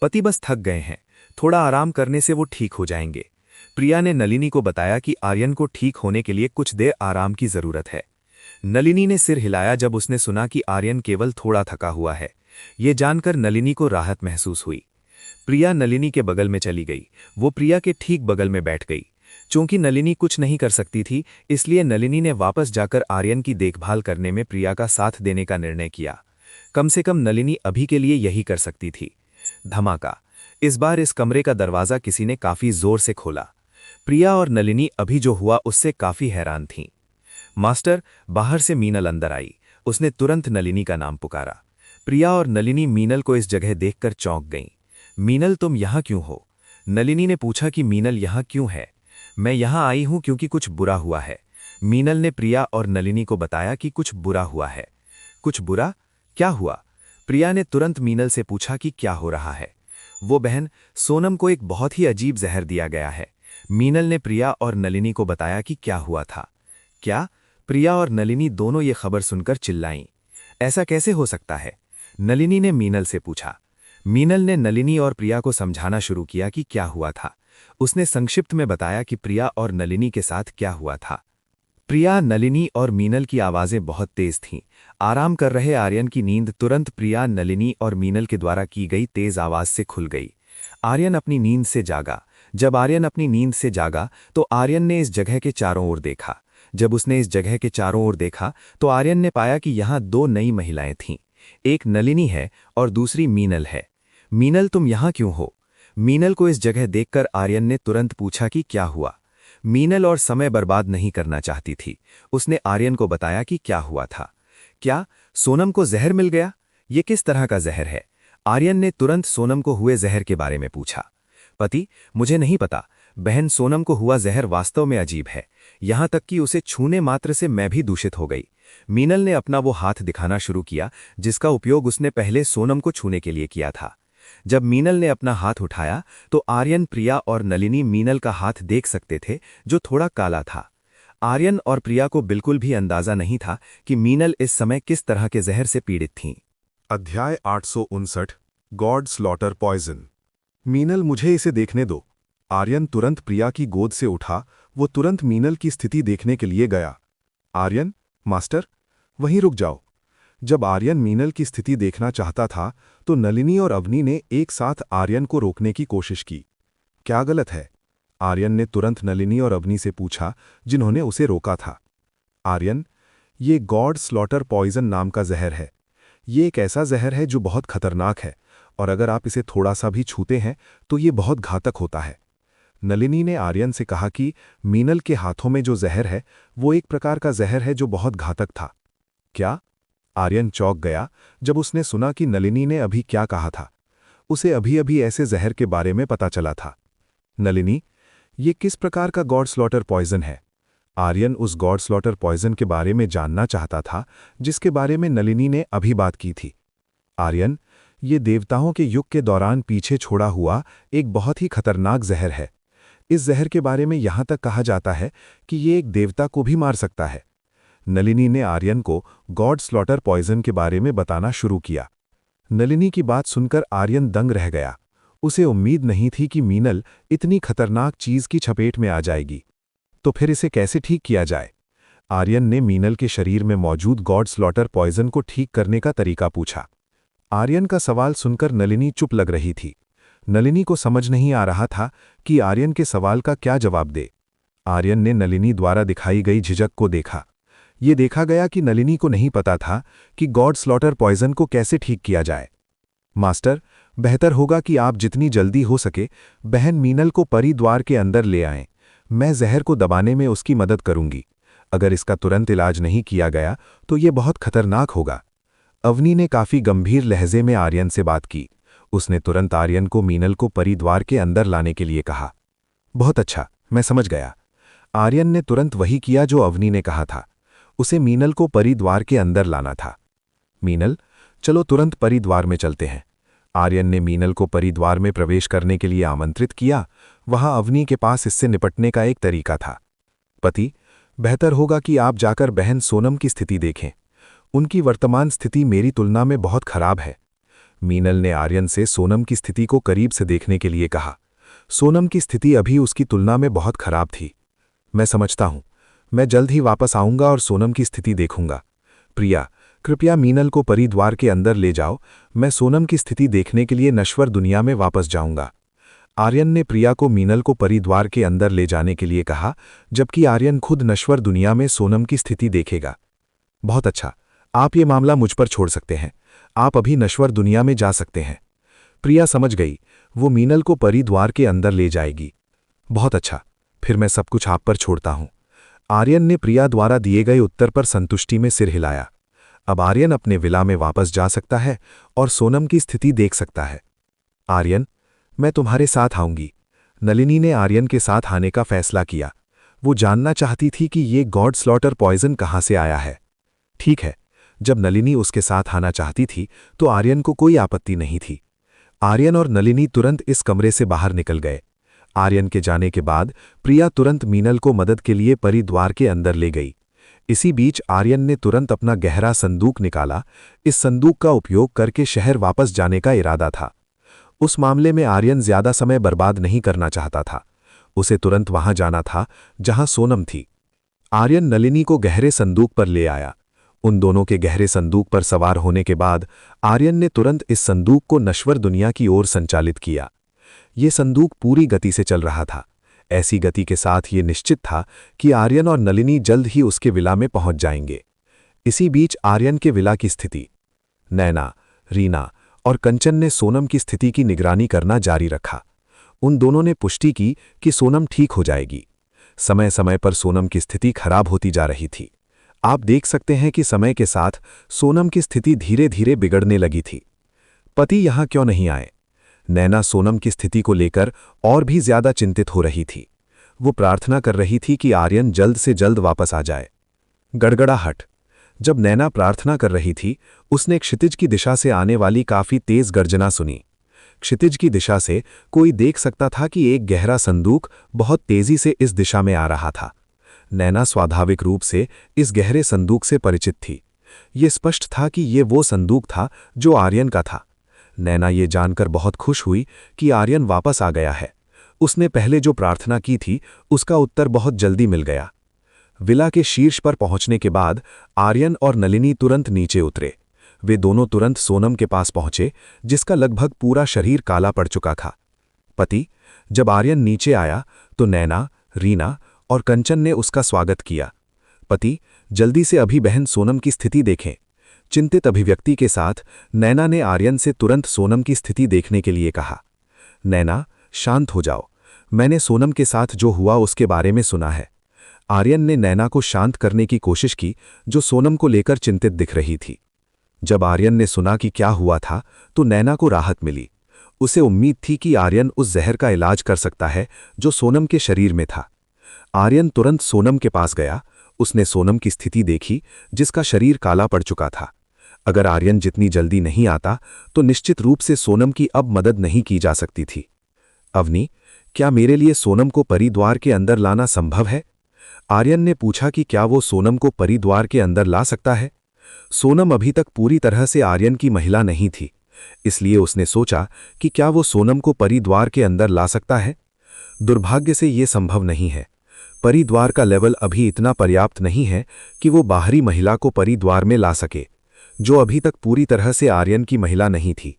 S3: पति बस थक गए हैं, थोड़ा आराम करने से वो ठीक हो जाएंगे। प्रिया ने नलिनी को बताया कि आर्यन को ठीक होने के लिए कुछ देर आराम की जरूरत है। नलिनी ने सिर हिलाया जब उसने सुना कि आर्यन केवल थोड़ा थका हुआ है। ये जानकर नलिनी को राहत महसूस हुई। प्रिया नलिनी के बगल में चली गई। वो प्रिया के ठीक बगल में बैठ गई। चूंकि नलिनी कुछ नहीं कर सकती थी, इसलिए नलिनी ने वापस जाकर आर्यन की देखभाल करने में प्रिया का साथ देने का निर्णय किया। कम से कम नलिनी अभी के लिए यही कर सकती थी। धमाका! इस बार इस कमरे का दरवाजा किसी ने काफी जोर से खोला। प्रिया और नलिनी अभी जो हुआ उससे काफी हैरान थीं। मास्टर, बाहर से मीनल अंदर आई। उसने तुरंत नलिनी का नाम पुकारा। प्रिया और नलिनी मीनल को इस जगह देखकर चौंक गईं। मीनल, तुम यहाँ क्यों हो? नलिनी ने पूछा कि मीनल यहाँ क्यों है? मैं यहाँ आई हूँ क्योंकि कुछ बुरा हुआ है। मीनल ने प्रिया और नलिनी को बताया कि कुछ बुरा हुआ है। कुछ बुरा? क्या हुआ? प्रिया ने तुरंत मीनल से पूछा कि क्या हो रहा है। वो बहन, सोनम को एक बहुत ही अजीब जहर दिया गया है। मीनल ने प्रिया और नलिनी को बताया कि क्या हुआ था। क्या? प्रिया और नलिनी दोनों ये खबर सुनकर चिल्लाईं। ऐसा कैसे हो सकता है? नलिनी ने मीनल से पूछा। मीनल ने नलिनी और प्रिया को समझाना शुरू किया कि क्या हुआ था। उसने संक्षिप्त में बताया कि प्रिया और नलिनी के साथ क्या हुआ था। प्रिया, नलिनी और मीनल की आवाजें बहुत तेज थीं। आराम कर रहे आर्यन की नींद तुरंत प्रिया, नलिनी और मीनल के द्वारा की गई तेज आवाज से खुल गई। आर्यन अपनी नींद से जागा। जब आर्यन अपनी नींद से जागा तो आर्यन ने इस जगह के चारों ओर देखा। जब उसने इस जगह के चारों ओर देखा तो आर्यन ने पाया कि यहाँ दो नई महिलाएं थीं। एक नलिनी है और दूसरी मीनल है। मीनल, तुम यहाँ क्यों हो? मीनल को इस जगह देखकर आर्यन ने तुरंत पूछा कि क्या हुआ। मीनल और समय बर्बाद नहीं करना चाहती थी। उसने आर्यन को बताया कि क्या हुआ था। क्या सोनम को जहर मिल गया? ये किस तरह का जहर है? आर्यन ने तुरंत सोनम को हुए जहर के बारे में पूछा। पति, मुझे नहीं पता। बहन, सोनम को हुआ जहर वास्तव में अजीब है। यहां तक कि उसे छूने मात्र से मैं भी दूषित हो गई। मीनल ने अपना वो हाथ दिखाना शुरू किया जिसका उपयोग उसने पहले सोनम को छूने के लिए किया था। जब मीनल ने अपना हाथ उठाया तो आर्यन, प्रिया और नलिनी मीनल का हाथ देख सकते थे, जो थोड़ा काला था। आर्यन और प्रिया को बिल्कुल भी अंदाजा नहीं था कि मीनल इस समय किस तरह के जहर से पीड़ित थीं।
S2: अध्याय 859 गॉड स्लॉटर पॉइजन। मीनल, मुझे इसे देखने दो। आर्यन तुरंत प्रिया की गोद से उठा। वो तुरंत मीनल की स्थिति देखने के लिए गया। आर्यन, मास्टर, वहीं रुक जाओ। जब आर्यन मीनल की स्थिति देखना चाहता था तो नलिनी और अवनी ने एक साथ आर्यन को रोकने की कोशिश की। क्या गलत है? आर्यन ने तुरंत नलिनी और अवनी से पूछा, जिन्होंने उसे रोका था। आर्यन, ये गॉड स्लॉटर पॉइजन नाम का जहर है। ये एक ऐसा जहर है जो बहुत खतरनाक है, और अगर आप इसे थोड़ा सा भी छूते हैं तो ये बहुत घातक होता है। नलिनी ने आर्यन से कहा कि मीनल के हाथों में जो जहर है वो एक प्रकार का जहर है जो बहुत घातक था। क्या? आर्यन चौंक गया जब उसने सुना कि नलिनी ने अभी क्या कहा था। उसे अभी अभी ऐसे जहर के बारे में पता चला था। नलिनी, ये किस प्रकार का गॉड स्लॉटर पॉइजन है? आर्यन उस गॉड स्लॉटर पॉइजन के बारे में जानना चाहता था जिसके बारे में नलिनी ने अभी बात की थी। आर्यन, ये देवताओं के युग के दौरान पीछे छोड़ा हुआ एक बहुत ही खतरनाक जहर है। इस जहर के बारे में यहां तक कहा जाता है कि ये एक देवता को भी मार सकता है। नलिनी ने आर्यन को गॉड स्लॉटर पॉइजन के बारे में बताना शुरू किया। नलिनी की बात सुनकर आर्यन दंग रह गया। उसे उम्मीद नहीं थी कि मीनल इतनी खतरनाक चीज की चपेट में आ जाएगी। तो फिर इसे कैसे ठीक किया जाए? आर्यन ने मीनल के शरीर में मौजूद गॉड स्लॉटर पॉइजन को ठीक करने का तरीका पूछा। आर्यन का सवाल सुनकर नलिनी चुप लग रही थी। नलिनी को समझ नहीं आ रहा था कि आर्यन के सवाल का क्या जवाब दे। आर्यन ने नलिनी द्वारा दिखाई गई झिझक को देखा। ये देखा गया कि नलिनी को नहीं पता था कि गॉड स्लॉटर पॉइजन को कैसे ठीक किया जाए। मास्टर, बेहतर होगा कि आप जितनी जल्दी हो सके बहन मीनल को परिद्वार के अंदर ले आएं। मैं जहर को दबाने में उसकी मदद करूंगी। अगर इसका तुरंत इलाज नहीं किया गया तो ये बहुत खतरनाक होगा। अवनी ने काफी गंभीर लहजे में आर्यन से बात की। उसने तुरंत आर्यन को मीनल को परिद्वार के अंदर लाने के लिए कहा। बहुत अच्छा, मैं समझ गया। आर्यन ने तुरंत वही किया जो अवनी ने कहा था। उसे मीनल को परिद्वार के अंदर लाना था। मीनल, चलो तुरंत परिद्वार में चलते हैं। आर्यन ने मीनल को परिद्वार में प्रवेश करने के लिए आमंत्रित किया। वहां अवनी के पास इससे निपटने का एक तरीका था। पति, बेहतर होगा कि आप जाकर बहन सोनम की स्थिति देखें। उनकी वर्तमान स्थिति मेरी तुलना में बहुत खराब है। मीनल ने आर्यन से सोनम की स्थिति को करीब से देखने के लिए कहा। सोनम की स्थिति अभी उसकी तुलना में बहुत खराब थी। मैं समझता हूं। मैं जल्द ही वापस आऊंगा और सोनम की स्थिति देखूंगा। प्रिया, कृपया मीनल को परिद्वार के अंदर ले जाओ। मैं सोनम की स्थिति देखने के लिए नश्वर दुनिया में वापस जाऊंगा। आर्यन ने प्रिया को मीनल को परिद्वार के अंदर ले जाने के लिए कहा, जबकि आर्यन खुद नश्वर दुनिया में सोनम की स्थिति देखेगा। बहुत अच्छा, आप ये मामला मुझ पर छोड़ सकते हैं। आप अभी नश्वर दुनिया में जा सकते हैं। प्रिया समझ गई। वो मीनल को परिद्वार के अंदर ले जाएगी। बहुत अच्छा, फिर मैं सब कुछ आप पर छोड़ता हूं। आर्यन ने प्रिया द्वारा दिए गए उत्तर पर संतुष्टि में सिर हिलाया। अब आर्यन अपने विला में वापस जा सकता है और सोनम की स्थिति देख सकता है। आर्यन, मैं तुम्हारे साथ आऊंगी। नलिनी ने आर्यन के साथ आने का फैसला किया। वो जानना चाहती थी कि ये गॉड स्लॉटर पॉइजन कहां से आया है। ठीक है, जब नलिनी उसके साथ आना चाहती थी तो आर्यन को कोई आपत्ति नहीं थी। आर्यन और नलिनी तुरंत इस कमरे से बाहर निकल गए। आर्यन के जाने के बाद प्रिया तुरंत मीनल को मदद के लिए परिद्वार के अंदर ले गई। इसी बीच आर्यन ने तुरंत अपना गहरा संदूक निकाला। इस संदूक का उपयोग करके शहर वापस जाने का इरादा था। उस मामले में आर्यन ज्यादा समय बर्बाद नहीं करना चाहता था। उसे तुरंत वहां जाना था जहां सोनम थी। आर्यन नलिनी को गहरे संदूक पर ले आया। उन दोनों के गहरे संदूक पर सवार होने के बाद आर्यन ने तुरंत इस संदूक को नश्वर दुनिया की ओर संचालित किया। ये संदूक पूरी गति से चल रहा था। ऐसी गति के साथ ये निश्चित था कि आर्यन और नलिनी जल्द ही उसके विला में पहुंच जाएंगे। इसी बीच आर्यन के विला की स्थिति। नैना, रीना और कंचन ने सोनम की स्थिति की निगरानी करना जारी रखा। उन दोनों ने पुष्टि की कि सोनम ठीक हो जाएगी। समय समय पर सोनम की स्थिति खराब होती जा रही थी। आप देख सकते हैं कि समय के साथ सोनम की स्थिति धीरे धीरे बिगड़ने लगी थी। पति यहां क्यों नहीं आए? नैना सोनम की स्थिति को लेकर और भी ज्यादा चिंतित हो रही थी। वो प्रार्थना कर रही थी कि आर्यन जल्द से जल्द वापस आ जाए। गड़गड़ाहट। जब नैना प्रार्थना कर रही थी, उसने क्षितिज की दिशा से आने वाली काफी तेज गर्जना सुनी। क्षितिज की दिशा से कोई देख सकता था कि एक गहरा संदूक बहुत तेजी से इस दिशा में आ रहा था। नैना स्वाभाविक रूप से इस गहरे संदूक से परिचित थी। ये स्पष्ट था कि ये वो संदूक था जो आर्यन का था। नैना ये जानकर बहुत खुश हुई कि आर्यन वापस आ गया है। उसने पहले जो प्रार्थना की थी उसका उत्तर बहुत जल्दी मिल गया। विला के शीर्ष पर पहुंचने के बाद आर्यन और नलिनी तुरंत नीचे उतरे।
S3: वे दोनों तुरंत सोनम के पास पहुंचे, जिसका लगभग पूरा शरीर काला पड़ चुका था। पति, जब आर्यन नीचे आया तो नैना, रीना और कंचन ने उसका स्वागत किया। पति, जल्दी से अभी बहन सोनम की स्थिति देखें। चिंतित अभिव्यक्ति के साथ नैना ने आर्यन से तुरंत सोनम की स्थिति देखने के लिए कहा। नैना, शांत हो जाओ, मैंने सोनम के साथ जो हुआ उसके बारे में सुना है। आर्यन ने नैना को शांत करने की कोशिश की, जो सोनम को लेकर चिंतित दिख रही थी। जब आर्यन ने सुना कि क्या हुआ था तो नैना को राहत मिली। उसे उम्मीद थी कि आर्यन उस जहर का इलाज कर सकता है जो सोनम के शरीर में था। आर्यन तुरंत सोनम के पास गया। उसने सोनम की स्थिति देखी, जिसका शरीर काला पड़ चुका था। अगर आर्यन जितनी जल्दी नहीं आता तो निश्चित रूप से सोनम की अब मदद नहीं की जा सकती थी। अवनी, क्या मेरे लिए सोनम को परिद्वार के अंदर लाना संभव है? आर्यन ने पूछा कि क्या वो सोनम को परिद्वार के अंदर ला सकता है। सोनम अभी तक पूरी तरह से आर्यन की महिला नहीं थी, इसलिए उसने सोचा कि क्या वो सोनम को परिद्वार के अंदर ला सकता है। दुर्भाग्य से ये संभव नहीं है। परिद्वार का लेवल अभी इतना पर्याप्त नहीं है कि वो बाहरी महिला को परिद्वार में ला सके, जो अभी तक पूरी तरह से आर्यन की महिला नहीं थी।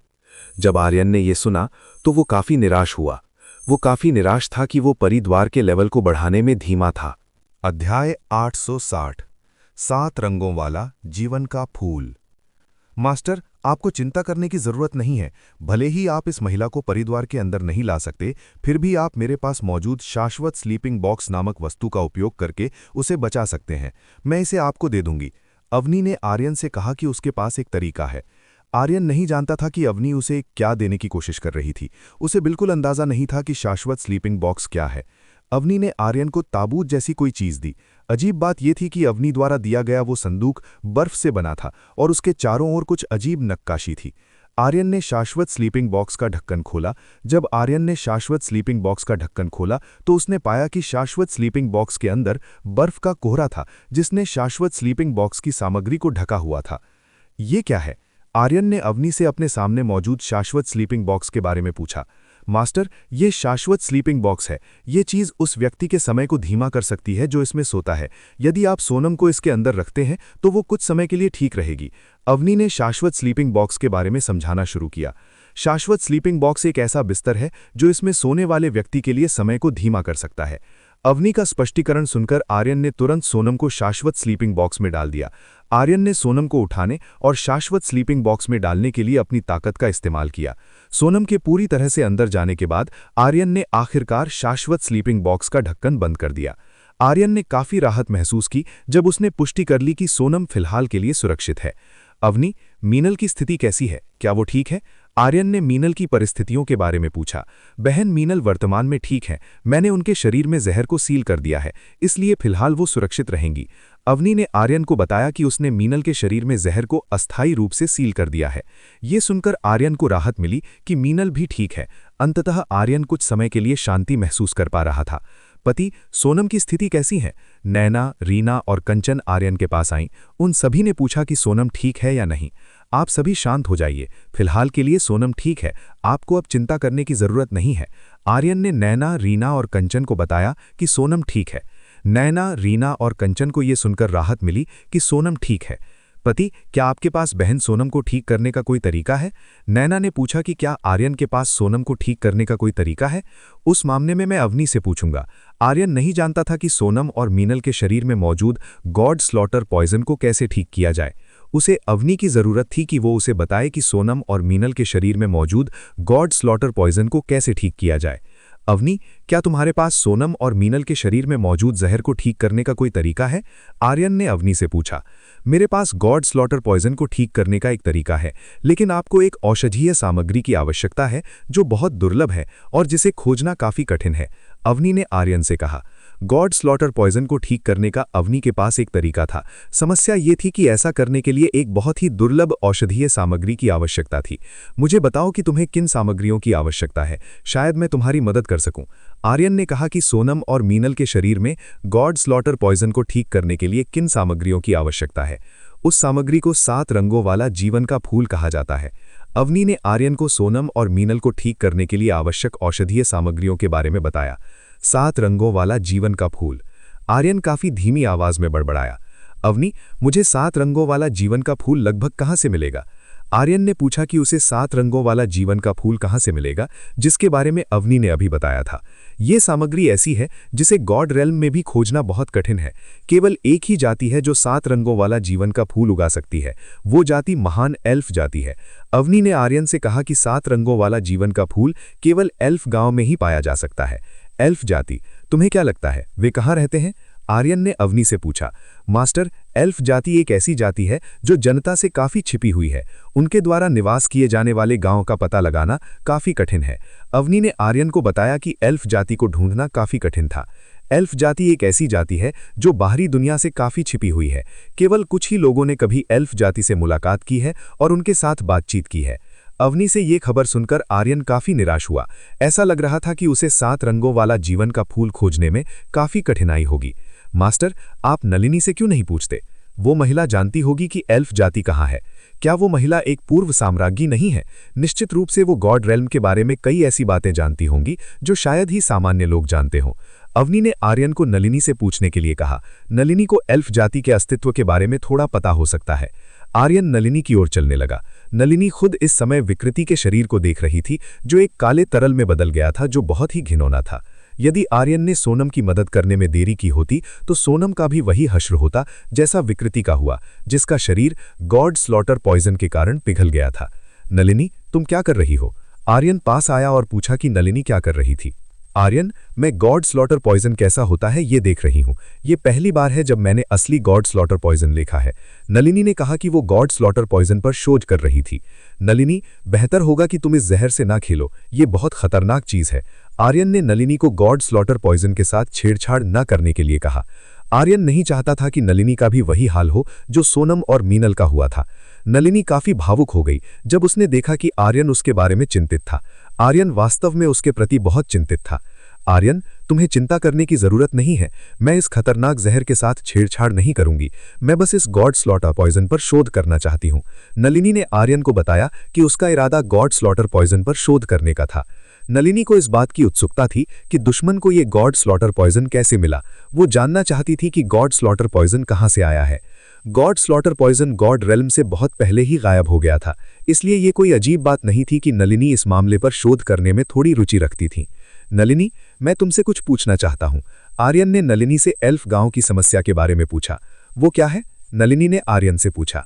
S3: जब आर्यन ने यह सुना तो वो काफी निराश हुआ। वो काफी निराश था कि वो परिद्वार के लेवल को बढ़ाने में धीमा था।
S2: अध्याय 860 7 रंगों वाला जीवन का फूल। मास्टर, आपको चिंता करने की जरूरत नहीं है। भले ही आप इस महिला को परिद्वार के अंदर नहीं ला सकते, फिर भी आप मेरे पास मौजूद शाश्वत स्लीपिंग बॉक्स नामक वस्तु का उपयोग करके उसे बचा सकते हैं। मैं इसे आपको दे दूंगी। अवनी ने आर्यन से कहा कि उसके पास एक तरीका है। आर्यन नहीं जानता था कि अवनी उसे क्या देने की कोशिश कर रही थी। उसे बिल्कुल अंदाजा नहीं था कि शाश्वत स्लीपिंग बॉक्स क्या है। अवनी ने आर्यन को ताबूत जैसी कोई चीज दी। अजीब बात यह थी कि अवनी द्वारा दिया गया वो संदूक बर्फ से बना था और उसके चारों ओर कुछ अजीब नक्काशी थी। आर्यन ने शाश्वत स्लीपिंग बॉक्स का ढक्कन खोला। जब आर्यन ने शाश्वत स्लीपिंग बॉक्स का ढक्कन खोला तो उसने पाया कि शाश्वत स्लीपिंग बॉक्स के अंदर बर्फ का कोहरा था, जिसने शाश्वत स्लीपिंग बॉक्स की सामग्री को ढका हुआ था। ये क्या है? आर्यन ने अवनी से अपने सामने मौजूद शाश्वत स्लीपिंग बॉक्स के बारे में पूछा। मास्टर, ये शाश्वत स्लीपिंग बॉक्स है। ये चीज उस व्यक्ति के समय को धीमा कर सकती है जो इसमें सोता है। यदि आप सोनम को इसके अंदर रखते हैं तो वो कुछ समय के लिए ठीक रहेगी। अवनी ने शाश्वत स्लीपिंग बॉक्स के बारे में समझाना शुरू किया। शाश्वत स्लीपिंग बॉक्स एक ऐसा बिस्तर है जो इसमें सोने वाले व्यक्ति के लिए समय को धीमा कर सकता है। अवनी का स्पष्टीकरण सुनकर आर्यन ने तुरंत सोनम को शाश्वत स्लीपिंग बॉक्स में डाल दिया। आर्यन ने सोनम को उठाने और शाश्वत स्लीपिंग बॉक्स में डालने के लिए अपनी ताकत का इस्तेमाल किया। सोनम के पूरी तरह से अंदर जाने के बाद आर्यन ने आखिरकार शाश्वत स्लीपिंग बॉक्स का ढक्कन बंद कर दिया। आर्यन ने काफी राहत महसूस की जब उसने पुष्टि कर ली कि सोनम फिलहाल के लिए सुरक्षित है। अवनी, मीनल की स्थिति कैसी है? क्या वो ठीक है? आर्यन ने मीनल की परिस्थितियों के बारे में पूछा। बहन, मीनल वर्तमान में ठीक है। मैंने उनके शरीर में जहर को सील कर दिया है, इसलिए फिलहाल वो सुरक्षित रहेंगी। अवनी ने आर्यन को बताया कि उसने मीनल के शरीर में जहर को अस्थायी रूप से सील कर दिया है। ये सुनकर आर्यन को राहत मिली कि मीनल भी ठीक है। अंततः आर्यन कुछ समय के लिए शांति महसूस कर पा रहा था। पति, सोनम की स्थिति कैसी है? नैना, रीना और कंचन आर्यन के पास आईं। उन सभी ने पूछा कि सोनम ठीक है या नहीं। आप सभी शांत हो जाइए। फिलहाल के लिए सोनम ठीक है। आपको अब चिंता करने की जरूरत नहीं है। आर्यन ने नैना, रीना और कंचन को बताया कि सोनम ठीक है। नैना, रीना और कंचन को यह सुनकर राहत मिली कि सोनम ठीक है। पति, क्या आपके पास बहन सोनम को ठीक करने का कोई तरीका है? नैना ने पूछा कि क्या आर्यन के पास सोनम को ठीक करने का कोई तरीका है? उस मामले में मैं अवनी से पूछूंगा। आर्यन नहीं जानता था कि सोनम और मीनल के शरीर में मौजूद गॉड स्लॉटर पॉइजन को कैसे ठीक किया जाए। उसे अवनी की जरूरत थी कि वो उसे बताए कि सोनम और मीनल के शरीर में मौजूद गॉड स्लॉटर पॉइजन को कैसे ठीक किया जाए। अवनी, क्या तुम्हारे पास सोनम और मीनल के शरीर में मौजूद जहर को ठीक करने का कोई तरीका है? आर्यन ने अवनी से पूछा। मेरे पास गॉड स्लॉटर पॉइजन को ठीक करने का एक तरीका है, लेकिन आपको एक औषधीय सामग्री की आवश्यकता है जो बहुत दुर्लभ है और जिसे खोजना काफी कठिन है। अवनी ने आर्यन से कहा। गॉड स्लॉटर पॉइजन को ठीक करने का अवनी के पास एक तरीका था। समस्या ये थी कि ऐसा करने के लिए एक बहुत ही दुर्लभ औषधीय सामग्री की आवश्यकता थी। मुझे बताओ कि तुम्हें किन सामग्रियों की आवश्यकता है, शायद मैं तुम्हारी मदद कर सकूं। आर्यन ने कहा कि सोनम और मीनल के शरीर में गॉड स्लॉटर पॉइजन को ठीक करने के लिए किन सामग्रियों की आवश्यकता है। उस सामग्री को 7 रंगों वाला जीवन का फूल कहा जाता है। अवनी ने आर्यन को सोनम और मीनल को ठीक करने के लिए आवश्यक औषधीय सामग्रियों के बारे में बताया। 7 रंगों वाला जीवन का फूल। आर्यन काफी धीमी आवाज में बड़बड़ाया। अवनी, मुझे 7 रंगों वाला जीवन का फूल लगभग कहाँ से मिलेगा?
S1: आर्यन ने पूछा कि उसे 7 रंगों वाला जीवन का फूल कहाँ से मिलेगा, जिसके बारे में अवनी ने अभी बताया था। ये सामग्री ऐसी है जिसे गॉड रेल्म में भी खोजना बहुत कठिन है। केवल एक ही जाति है जो 7 रंगों वाला जीवन का फूल उगा सकती है। वो जाति महान एल्फ जाति है। अवनी ने आर्यन से कहा कि 7 रंगों वाला जीवन का फूल केवल एल्फ गांव में ही पाया जा सकता है। एल्फ जाति, तुम्हें क्या लगता है वे कहाँ रहते हैं? आर्यन ने अवनी से पूछा। मास्टर, एल्फ जाति एक ऐसी जाति है जो जनता से काफी छिपी हुई है। उनके द्वारा निवास किए जाने वाले गांव का पता लगाना काफी कठिन है। अवनी ने आर्यन को बताया कि एल्फ जाति को ढूंढना काफी कठिन था। एल्फ जाति एक ऐसी जाति है जो बाहरी दुनिया से काफी छिपी हुई है। केवल कुछ ही लोगों ने कभी एल्फ जाति से मुलाकात की है और उनके साथ बातचीत की है। अवनी से ये खबर सुनकर आर्यन काफी निराश हुआ। ऐसा लग रहा था कि उसे 7 रंगों वाला जीवन का फूल खोजने में काफी कठिनाई होगी। मास्टर, आप नलिनी से क्यों नहीं पूछते? वो महिला जानती होगी कि एल्फ जाति कहाँ है। क्या वो महिला एक पूर्व साम्राज्ञी नहीं है? निश्चित रूप से वो गॉड रेल्म के बारे में कई ऐसी बातें जानती होंगी जो शायद ही सामान्य लोग जानते हों। अवनी ने आर्यन को नलिनी से पूछने के लिए कहा। नलिनी को एल्फ जाति के अस्तित्व के बारे में थोड़ा पता हो सकता है। आर्यन नलिनी की ओर चलने लगा। नलिनी खुद इस समय विकृति के शरीर को देख रही थी जो एक काले तरल में बदल गया था, जो बहुत ही घिनौना था। यदि आर्यन ने सोनम की मदद करने में देरी की होती तो सोनम का भी वही हश्र होता जैसा विकृति का हुआ, जिसका शरीर गॉड स्लॉटर पॉइजन के कारण पिघल गया था। नलिनी, तुम क्या कर रही हो? आर्यन पास आया और पूछा कि नलिनी क्या कर रही थी। आर्यन, मैं गॉड स्लॉटर पॉइजन कैसा होता है ये देख रही हूं। ये पहली बार है जब मैंने असली गॉड स्लॉटर पॉइजन देखा है। नलिनी ने कहा कि वो गॉड स्लॉटर पॉइजन पर शोध कर रही थी। नलिनी, बेहतर होगा कि तुम इस जहर से ना खेलो, ये बहुत खतरनाक चीज है। आर्यन ने नलिनी को गॉड स्लॉटर पॉइजन के साथ छेड़छाड़ न करने के लिए कहा। आर्यन नहीं चाहता था कि नलिनी का भी वही हाल हो जो सोनम और मीनल का हुआ था। नलिनी काफी भावुक हो गई जब उसने देखा कि आर्यन उसके बारे में चिंतित था। आर्यन वास्तव में उसके प्रति बहुत चिंतित था। आर्यन, तुम्हें चिंता करने की जरूरत नहीं है। मैं इस खतरनाक जहर के साथ छेड़छाड़ नहीं करूंगी। मैं बस इस गॉड स्लॉटर पॉइजन पर शोध करना चाहती हूं। नलिनी ने आर्यन को बताया कि उसका इरादा गॉड स्लॉटर पॉइजन पर शोध करने का था। नलिनी को इस बात की उत्सुकता थी कि दुश्मन को ये गॉड स्लॉटर पॉइजन कैसे मिला। वो जानना चाहती थी कि गॉड स्लॉटर पॉइजन कहाँ से आया है। God slaughter poison god realm से बहुत पहले ही गायब हो गया था, इसलिए ये कोई अजीब बात नहीं थी कि नलिनी इस मामले पर शोध करने में थोड़ी रुचि रखती थी। नलिनी, मैं तुमसे कुछ पूछना चाहता हूँ। आर्यन ने नलिनी से एल्फ गांव की समस्या के बारे में पूछा। वो क्या है? नलिनी ने आर्यन से पूछा।